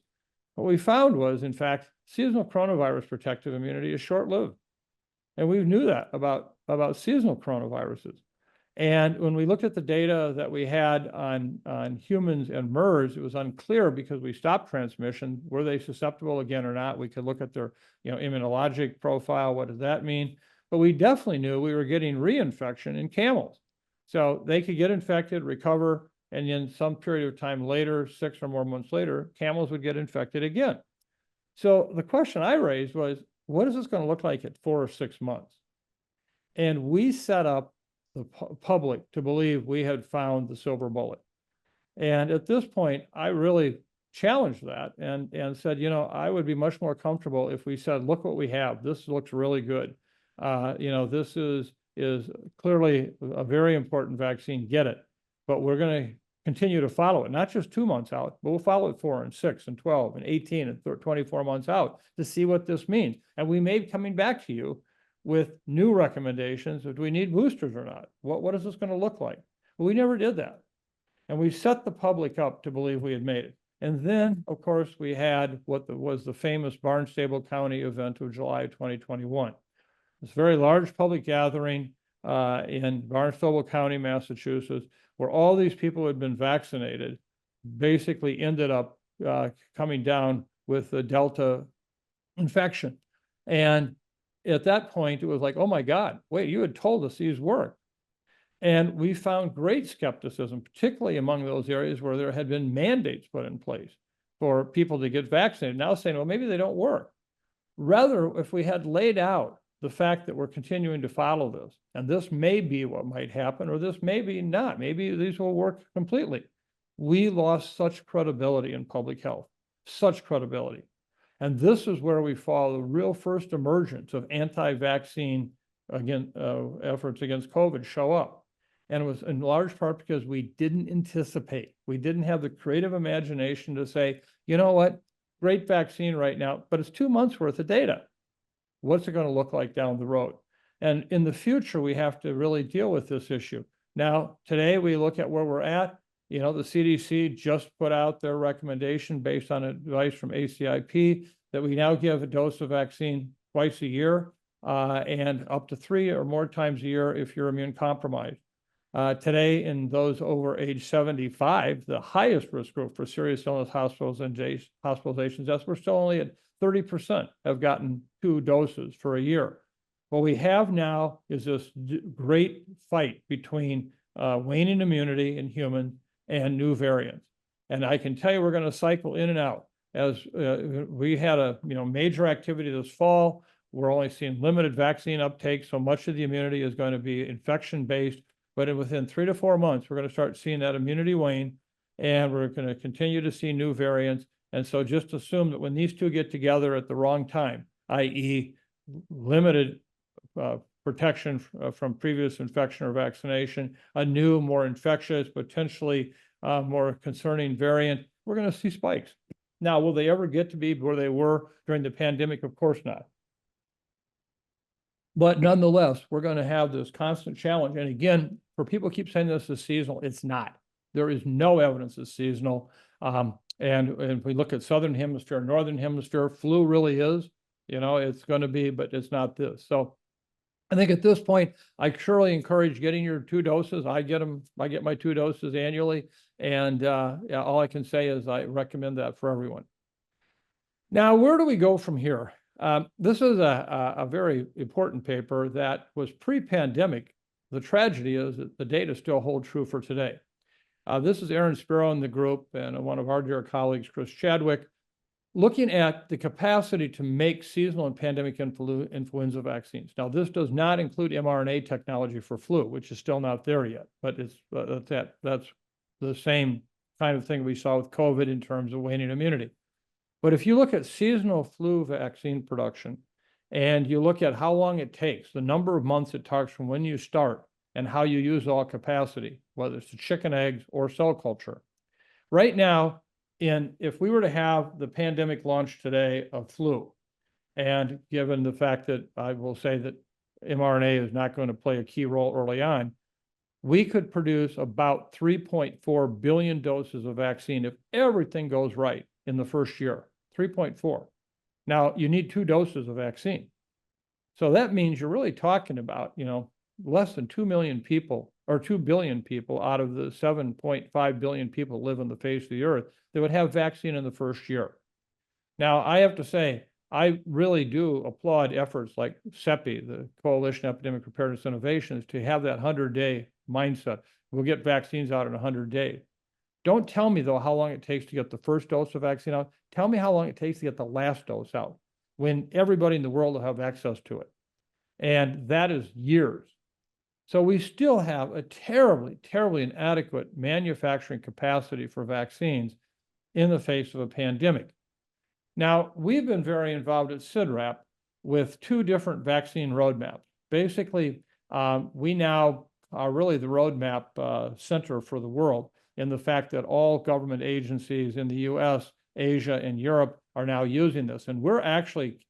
[SPEAKER 2] What we found was, in fact, seasonal coronavirus protective immunity is short-lived. And we knew that about seasonal coronaviruses. And when we looked at the data that we had on humans and MERS, it was unclear because we stopped transmission. Were they susceptible again or not? We could look at their immunologic profile. What does that mean? But we definitely knew we were getting reinfection in camels. So they could get infected, recover, and then some period of time later, 6 or more months later, camels would get infected again. So the question I raised was, what is this going to look like at 4 or 6 months? And we set up the public to believe we had found the silver bullet. And at this point, I really challenged that and said, I would be much more comfortable if we said, look what we have. This looks really good. This is clearly a very important vaccine. Get it. But we're going to continue to follow it, not just 2 months out, but we'll follow it 4 and 6 and 12 and 18 and 24 months out to see what this means. And we may be coming back to you with new recommendations. Do we need boosters or not? What is this going to look like? Well, we never did that. And we set the public up to believe we had made it. And then, of course, we had what was the famous Barnstable County event of July 2021. This very large public gathering in Barnstable County, Massachusetts, where all these people who had been vaccinated basically ended up coming down with the Delta infection. And at that point, it was like, oh my God, wait, you had told us these work. And we found great skepticism, particularly among those areas where there had been mandates put in place for people to get vaccinated, now saying, well, maybe they don't work. Rather, if we had laid out the fact that we're continuing to follow this, and this may be what might happen, or this may be not, maybe these will work completely. We lost such credibility in public health, such credibility. And this is where we saw the real first emergence of anti-vaccine efforts against COVID show up. And it was in large part because we didn't anticipate. We didn't have the creative imagination to say, you know what, great vaccine right now, but it's 2 months worth of data. What's it going to look like down the road? And in the future, we have to really deal with this issue. Now, today we look at where we're at. The CDC just put out their recommendation based on advice from ACIP that we now give a dose of vaccine twice a year and up to 3 or more times a year if you're immune compromised. Today, in those over age 75, the highest risk group for serious illness hospitalizations, that's we're still only at 30% have gotten 2 doses for a year. What we have now is this great fight between waning immunity in humans and new variants. And I can tell you we're going to cycle in and out. As we had a major activity this fall, we're only seeing limited vaccine uptake, so much of the immunity is going to be infection-based. But within 3 to 4 months, we're going to start seeing that immunity wane, and we're going to continue to see new variants. And so just assume that when these two get together at the wrong time, i.e. limited protection from previous infection or vaccination, a new, more infectious, potentially more concerning variant, we're going to see spikes. Now, will they ever get to be where they were during the pandemic? Of course not. But nonetheless, we're going to have this constant challenge. And again, for people who keep saying this is seasonal, it's not. There is no evidence it's seasonal. And if we look at Southern Hemisphere, Northern Hemisphere, flu really is, it's going to be, but it's not this. So I think at this point, I surely encourage getting your 2 doses. I get my 2 doses annually. And all I can say is I recommend that for everyone. Now, where do we go from here? This is a very important paper that was pre-pandemic. The tragedy is that the data still hold true for today. This is Aaron Spiro in the group and one of our dear colleagues, Chris Chadwick. looking at the capacity to make seasonal and pandemic influenza vaccines. Now, this does not include mRNA technology for flu, which is still not there yet, but it's that's the same kind of thing we saw with COVID in terms of waning immunity. But if you look at seasonal flu vaccine production, and you look at how long it takes, the number of months it takes from when you start and how you use all capacity, whether it's the chicken eggs or cell culture. Right now, if we were to have the pandemic launch today of flu, and given the fact that I will say that mRNA is not going to play a key role early on, we could produce about 3.4 billion doses of vaccine if everything goes right in the first year, 3.4. Now, you need 2 doses of vaccine. So that means you're really talking about, less than 2 million people or 2 billion people out of the 7.5 billion people live on the face of the earth that would have vaccine in the first year. Now, I have to say, I really do applaud efforts like CEPI, the Coalition Epidemic Preparedness Innovations, to have that 100-day mindset. We'll get vaccines out in 100 days. Don't tell me, though, how long it takes to get the first dose of vaccine out. Tell me how long it takes to get the last dose out when everybody in the world will have access to it. And that is years. So we still have a terribly, terribly inadequate manufacturing capacity for vaccines in the face of a pandemic. Now, we've been very involved at CIDRAP with 2 different vaccine roadmaps. Basically, we now are really the roadmap center for the world, in the fact that all government agencies in the US, Asia, and Europe are now using this. And we're actually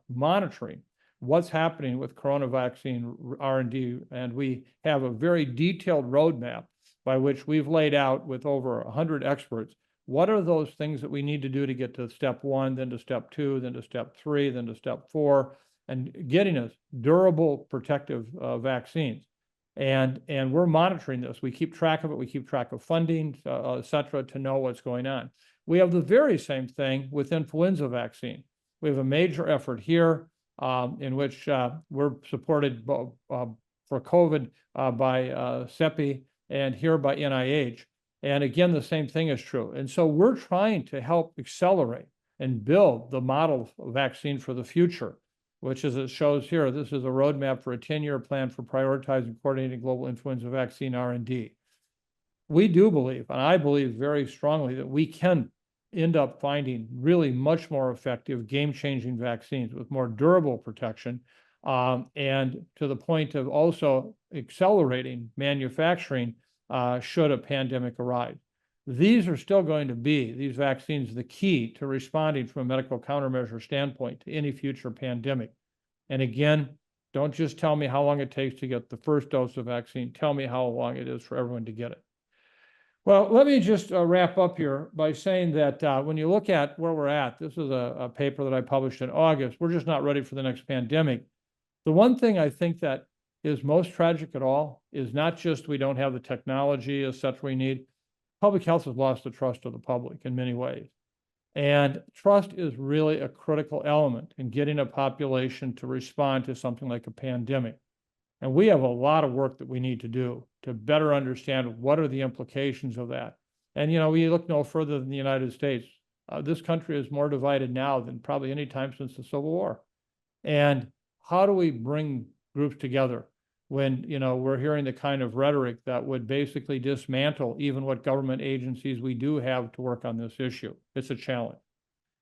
[SPEAKER 2] monitoring what's happening with corona vaccine R&D. And we have a very detailed roadmap by which we've laid out with over 100 experts, what are those things that we need to do to get to step 1, then to step 2, then to step 3, then to step 4, and getting us durable protective vaccines. And we're monitoring this. We keep track of it. We keep track of funding, et cetera, to know what's going on. We have the very same thing with influenza vaccine. We have a major effort here in which we're supported for COVID by CEPI and here by NIH. And again, the same thing is true. And so we're trying to help accelerate and build the model vaccine for the future, which, as it shows here, this is a roadmap for a 10-year plan for prioritizing and coordinating global influenza vaccine R&D. We do believe, and I believe very strongly, that we can end up finding really much more effective, game-changing vaccines with more durable protection, and to the point of also accelerating manufacturing should a pandemic arise. These are still going to be, these vaccines, the key to responding from a medical countermeasure standpoint to any future pandemic. And again, don't just tell me how long it takes to get the first dose of vaccine. Tell me how long it is for everyone to get it. Well, let me just wrap up here by saying that when you look at where we're at, this is a paper that I published in August. We're just not ready for the next pandemic. The one thing I think that is most tragic at all is not just we don't have the technology, et cetera, we need. Public health has lost the trust of the public in many ways. And trust is really a critical element in getting a population to respond to something like a pandemic. And we have a lot of work that we need to do to better understand what are the implications of that. And, we look no further than the United States. This country is more divided now than probably any time since the Civil War. And how do we bring groups together when, we're hearing the kind of rhetoric that would basically dismantle even what government agencies we do have to work on this issue? It's a challenge.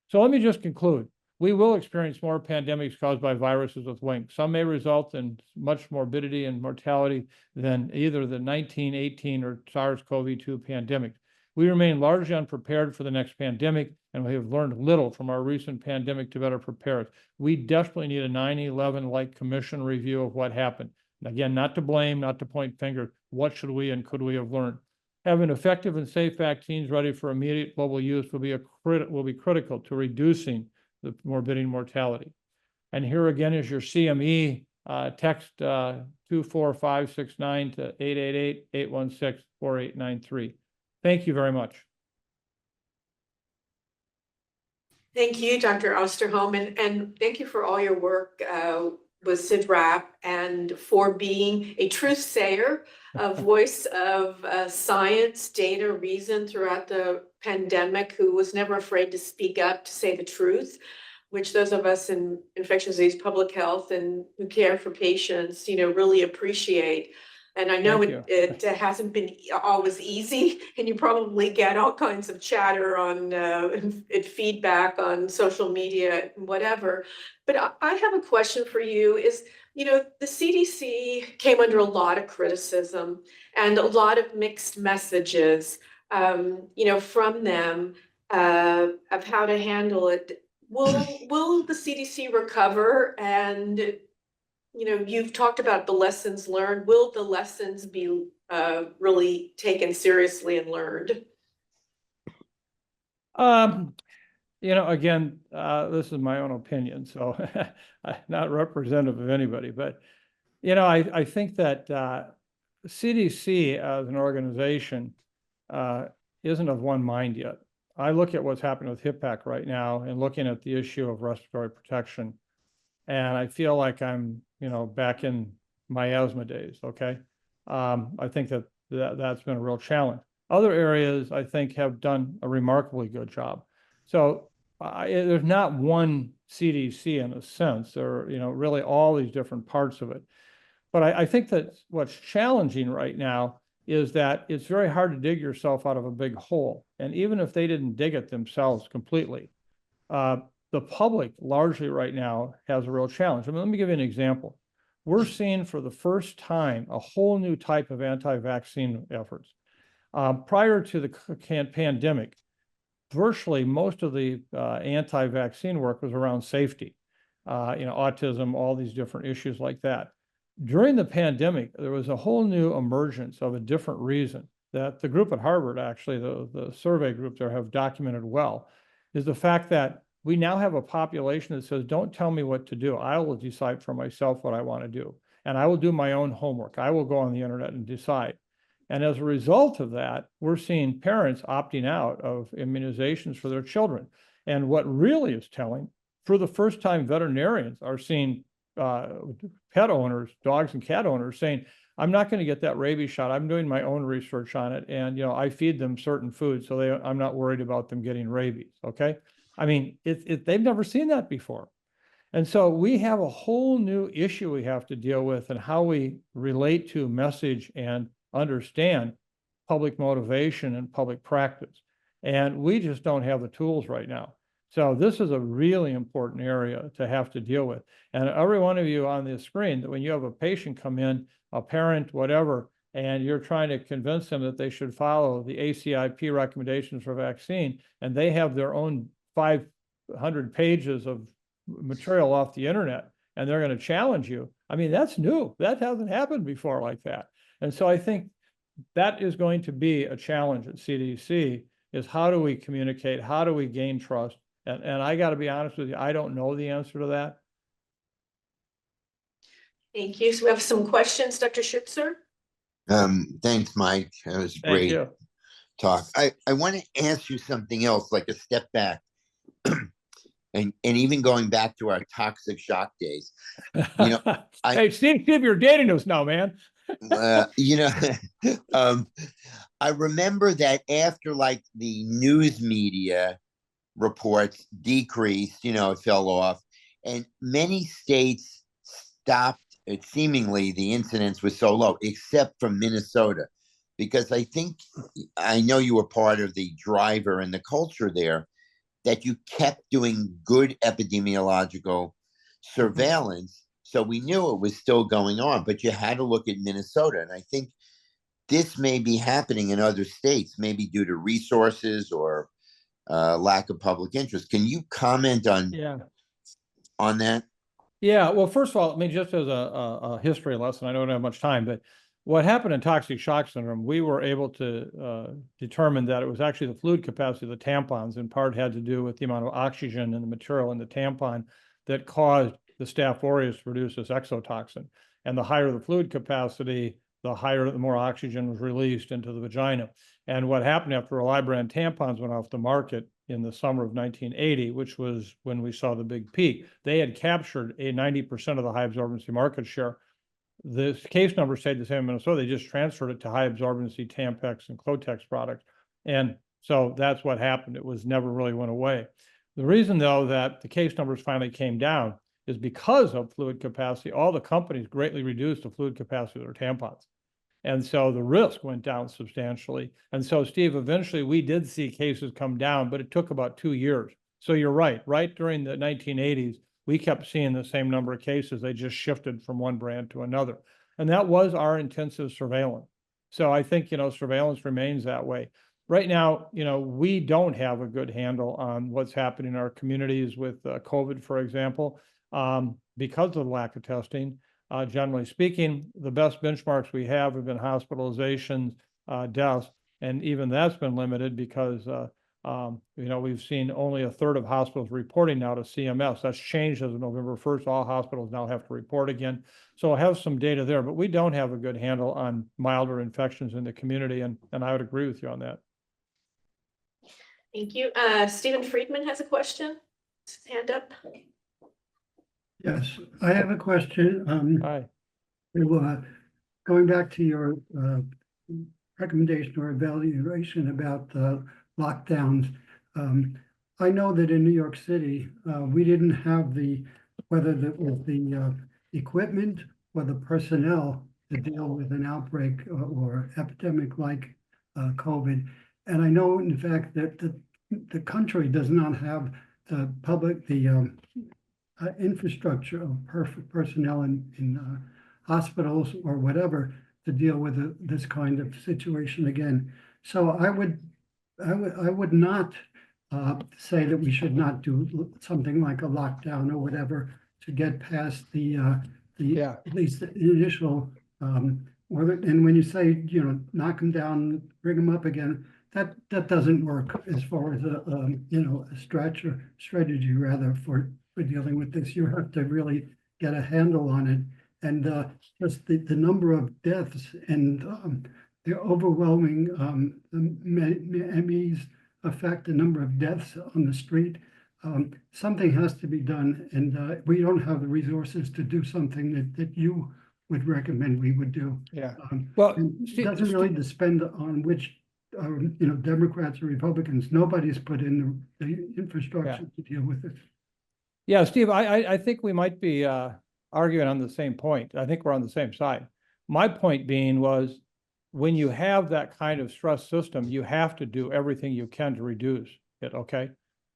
[SPEAKER 2] So let me just conclude. We will experience more pandemics caused by viruses with wings. Some may result in much morbidity and mortality than either the 1918 or SARS-CoV-2 pandemic. We remain largely unprepared for the next pandemic, and we have learned little from our recent pandemic to better prepare us. We desperately need a 9/11-like commission review of what happened. And again, not to blame, not to point fingers. What should we and could we have learned? Having effective and safe vaccines ready for immediate global use will be critical to reducing the morbidity and mortality. And here again is your CME. Text 24569 to 888-816-4893. Thank you very much.
[SPEAKER 3] Thank you, Dr. Osterholm, and thank you for all your work was Sid Rapp, and for being a truth sayer, a voice of science, data, reason throughout the pandemic, who was never afraid to speak up, to say the truth, which those of us in infectious disease, public health, and who care for patients, really appreciate. And I know it hasn't been always easy, and you probably get all kinds of chatter on feedback on social media, whatever. But I have a question for you is, the CDC came under a lot of criticism and a lot of mixed messages, from them of how to handle it. Will the CDC recover? And you've talked about the lessons learned. Will the lessons be really taken seriously and learned?
[SPEAKER 2] Again, this is my own opinion, so I'm not representative of anybody, but, I think that CDC as an organization isn't of one mind yet. I look at what's happening with HIPAC right now and looking at the issue of respiratory protection, and I feel like I'm, back in my asthma days, okay? I think that's been a real challenge. Other areas, I think, have done a remarkably good job. So there's not one CDC in a sense. There are, really all these different parts of it. But I think that what's challenging right now is that it's very hard to dig yourself out of a big hole. And even if they didn't dig it themselves completely, the public largely right now has a real challenge. I mean, let me give you an example. We're seeing for the first time a whole new type of anti-vaccine efforts. Prior to the pandemic, virtually most of the anti-vaccine work was around safety, autism, all these different issues like that. During the pandemic, there was a whole new emergence of a different reason that the group at Harvard, actually, the survey group there have documented well, is the fact that we now have a population that says, don't tell me what to do. I will decide for myself what I want to do. And I will do my own homework. I will go on the internet and decide. And as a result of that, we're seeing parents opting out of immunizations for their children. And what really is telling, for the first time, veterinarians are seeing pet owners, dogs and cat owners saying, I'm not going to get that rabies shot. I'm doing my own research on it. And, I feed them certain foods, so I'm not worried about them getting rabies. Okay. I mean, they've never seen that before. And so we have a whole new issue we have to deal with, and how we relate to message and understand public motivation and public practice. And we just don't have the tools right now. So this is a really important area to have to deal with. And every one of you on the screen, that when you have a patient come in, a parent, whatever, and you're trying to convince them that they should follow the ACIP recommendations for vaccine, and they have their own 500 pages of material off the internet, and they're going to challenge you. I mean, that's new. That hasn't happened before like that. And so I think that is going to be a challenge at CDC, is how do we communicate? How do we gain trust? And I got to be honest with you, I don't know the answer to that.
[SPEAKER 3] Thank you. So we have some questions, Dr. Schutzer.
[SPEAKER 4] Thanks, Mike. That was
[SPEAKER 2] Thank
[SPEAKER 4] great
[SPEAKER 2] you.
[SPEAKER 4] talk. I want to ask you something else, like a step back. And even going back to our toxic shock days.
[SPEAKER 2] Hey, Steve, you're dating us now, man.
[SPEAKER 4] I remember that after like the news media reports decreased, it fell off, and many states stopped. It seemingly the incidence was so low, except for Minnesota, because I know you were part of the driver and the culture there, that you kept doing good epidemiological surveillance. So we knew it was still going on, but you had to look at Minnesota. And I think this may be happening in other states, maybe due to resources or lack of public interest. Can you comment on that?
[SPEAKER 2] Yeah, well, first of all, I mean, just as a history lesson, I don't have much time, but what happened in toxic shock syndrome, we were able to determine that it was actually the fluid capacity of the tampons, in part had to do with the amount of oxygen in the material in the tampon that caused the Staph aureus to produce this exotoxin. And the higher the fluid capacity, the higher, the more oxygen was released into the vagina. And what happened after Libran tampons went off the market in the summer of 1980, which was when we saw the big peak, they had captured a 90% of the high absorbency market share. The case number stayed the same in Minnesota. They just transferred it to high absorbency Tampax and Clotex products. And so that's what happened. It was never really went away. The reason, though, that the case numbers finally came down is because of fluid capacity. All the companies greatly reduced the fluid capacity of their tampons. And so the risk went down substantially. And so, Steve, eventually we did see cases come down, but it took about 2 years. So you're right. Right during the 1980s, we kept seeing the same number of cases. They just shifted from one brand to another. And that was our intensive surveillance. So I think, surveillance remains that way. Right now, we don't have a good handle on what's happening in our communities with COVID, for example, because of the lack of testing. Generally speaking, the best benchmarks we have been hospitalizations, deaths, and even that's been limited because, we've seen only a third of hospitals reporting now to CMS. That's changed as of November 1st. All hospitals now have to report again. So I have some data there, but we don't have a good handle on milder infections in the community, and I would agree with you on that.
[SPEAKER 3] Thank you. Stephen Friedman has a question. Hand up.
[SPEAKER 5] Yes, I have a question.
[SPEAKER 2] Hi.
[SPEAKER 5] Going back to your recommendation or evaluation about lockdowns. I know that in New York City, we didn't have whether that was the equipment or the personnel to deal with an outbreak or epidemic like COVID. And I know, in fact, that the country does not have the infrastructure of personnel in hospitals or whatever to deal with this kind of situation again. So I would not say that we should not do something like a lockdown or whatever to get past at least the initial and when you say knock them down, bring them up again, that doesn't work as far as a strategy rather for dealing with this. You have to really get a handle on it, and just the number of deaths and the overwhelming MEs affect the number of deaths on the street. Something has to be done, and we don't have the resources to do something that you would recommend we would do.
[SPEAKER 2] Yeah. Well,
[SPEAKER 5] it doesn't really depend on which Democrats or Republicans. Nobody's put in the infrastructure to deal with it.
[SPEAKER 2] Yeah, Steve, I think we might be arguing on the same point. I think we're on the same side. My point being was, when you have that kind of stress system, you have to do everything you can to reduce it, okay?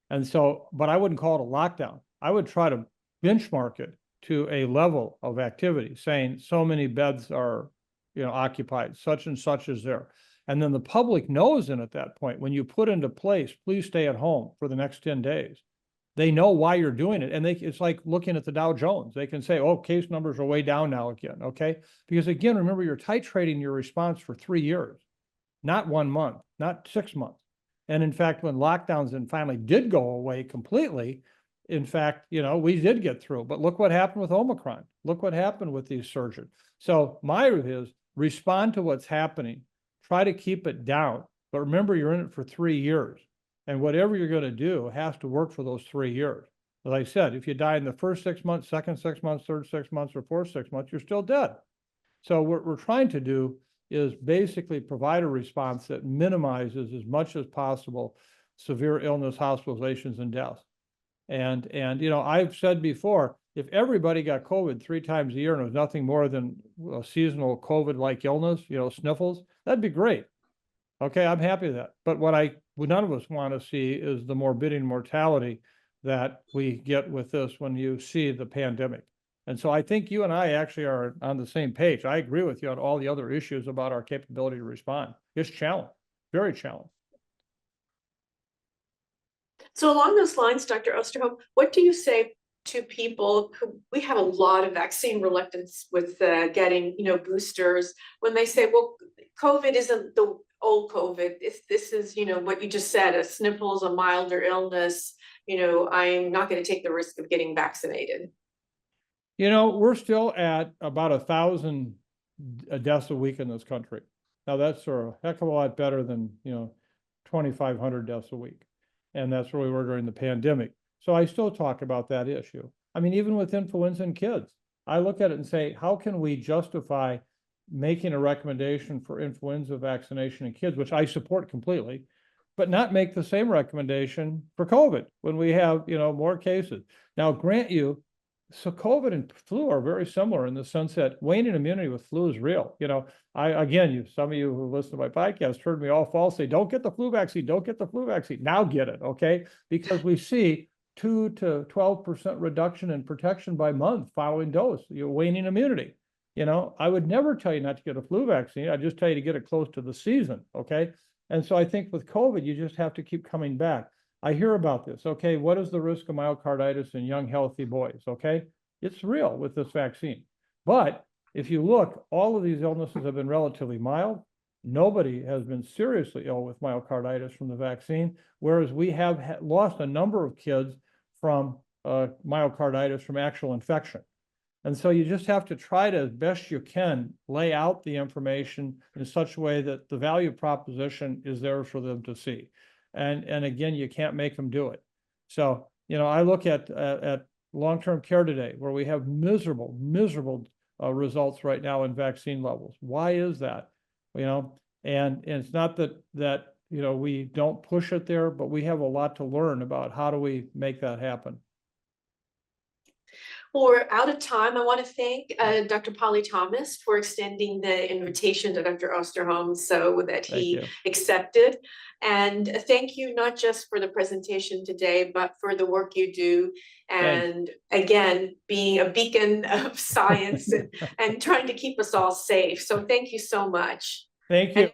[SPEAKER 2] And so, but I wouldn't call it a lockdown. I would try to benchmark it to a level of activity, saying so many beds are, occupied, such and such is there. And then the public knows at that point, when you put into place, please stay at home for the next 10 days. They know why you're doing it. And it's like looking at the Dow Jones. They can say, oh, case numbers are way down now again, okay? Because again, remember, you're titrating your response for 3 years, not 1 month, not 6 months. And in fact, when lockdowns then finally did go away completely, in fact, we did get through. But look what happened with Omicron. Look what happened with these surges. So my view is respond to what's happening. Try to keep it down. But remember, you're in it for 3 years. And whatever you're going to do has to work for those 3 years. As I said, if you die in the first 6 months, second 6 months, third 6 months, or fourth 6 months, you're still dead. So what we're trying to do is basically provide a response that minimizes as much as possible severe illness, hospitalizations, and deaths. And I've said before, if everybody got COVID 3 times a year and it was nothing more than a seasonal COVID-like illness, sniffles, that'd be great. Okay, I'm happy with that. But what none of us want to see is the morbidity and mortality that we get with this when you see the pandemic. And so I think you and I actually are on the same page. I agree with you on all the other issues about our capability to respond. It's challenging, very challenging.
[SPEAKER 3] So along those lines, Dr. Osterholm, what do you say to people who, we have a lot of vaccine reluctance with getting, boosters, when they say, well, COVID isn't the old COVID. This is, what you just said, a sniffles, a milder illness. I'm not going to take the risk of getting vaccinated.
[SPEAKER 2] We're still at about 1,000 deaths a week in this country. Now that's a heck of a lot better than, 2,500 deaths a week. And that's where we were during the pandemic. So I still talk about that issue. I mean, even with influenza in kids, I look at it and say, how can we justify making a recommendation for influenza vaccination in kids, which I support completely, but not make the same recommendation for COVID when we have, more cases. Now, grant you, so COVID and flu are very similar in the sense that waning immunity with flu is real. Some of you who listen to my podcast heard me all fall say, don't get the flu vaccine, don't get the flu vaccine. Now get it, okay? Because we see 2 to 12% reduction in protection by month following dose, waning immunity. I would never tell you not to get a flu vaccine. I'd just tell you to get it close to the season, okay? And so I think with COVID, you just have to keep coming back. I hear about this. Okay, what is the risk of myocarditis in young, healthy boys? Okay, it's real with this vaccine. But if you look, all of these illnesses have been relatively mild. Nobody has been seriously ill with myocarditis from the vaccine, whereas we have lost a number of kids from myocarditis from actual infection. And so you just have to try to, as best you can, lay out the information in such a way that the value proposition is there for them to see. And again, you can't make them do it. So, I look at long-term care today, where we have miserable results right now in vaccine levels. Why is that? And it's not that we don't push it there, but we have a lot to learn about how do we make that happen.
[SPEAKER 3] Well, we're out of time. I want to thank Dr. Polly Thomas for extending the invitation to Dr. Osterholm so that he accepted. And thank you not just for the presentation today, but for the work you do. And again, being a beacon of science and trying to keep us all safe. So thank you so much.
[SPEAKER 2] Thank you.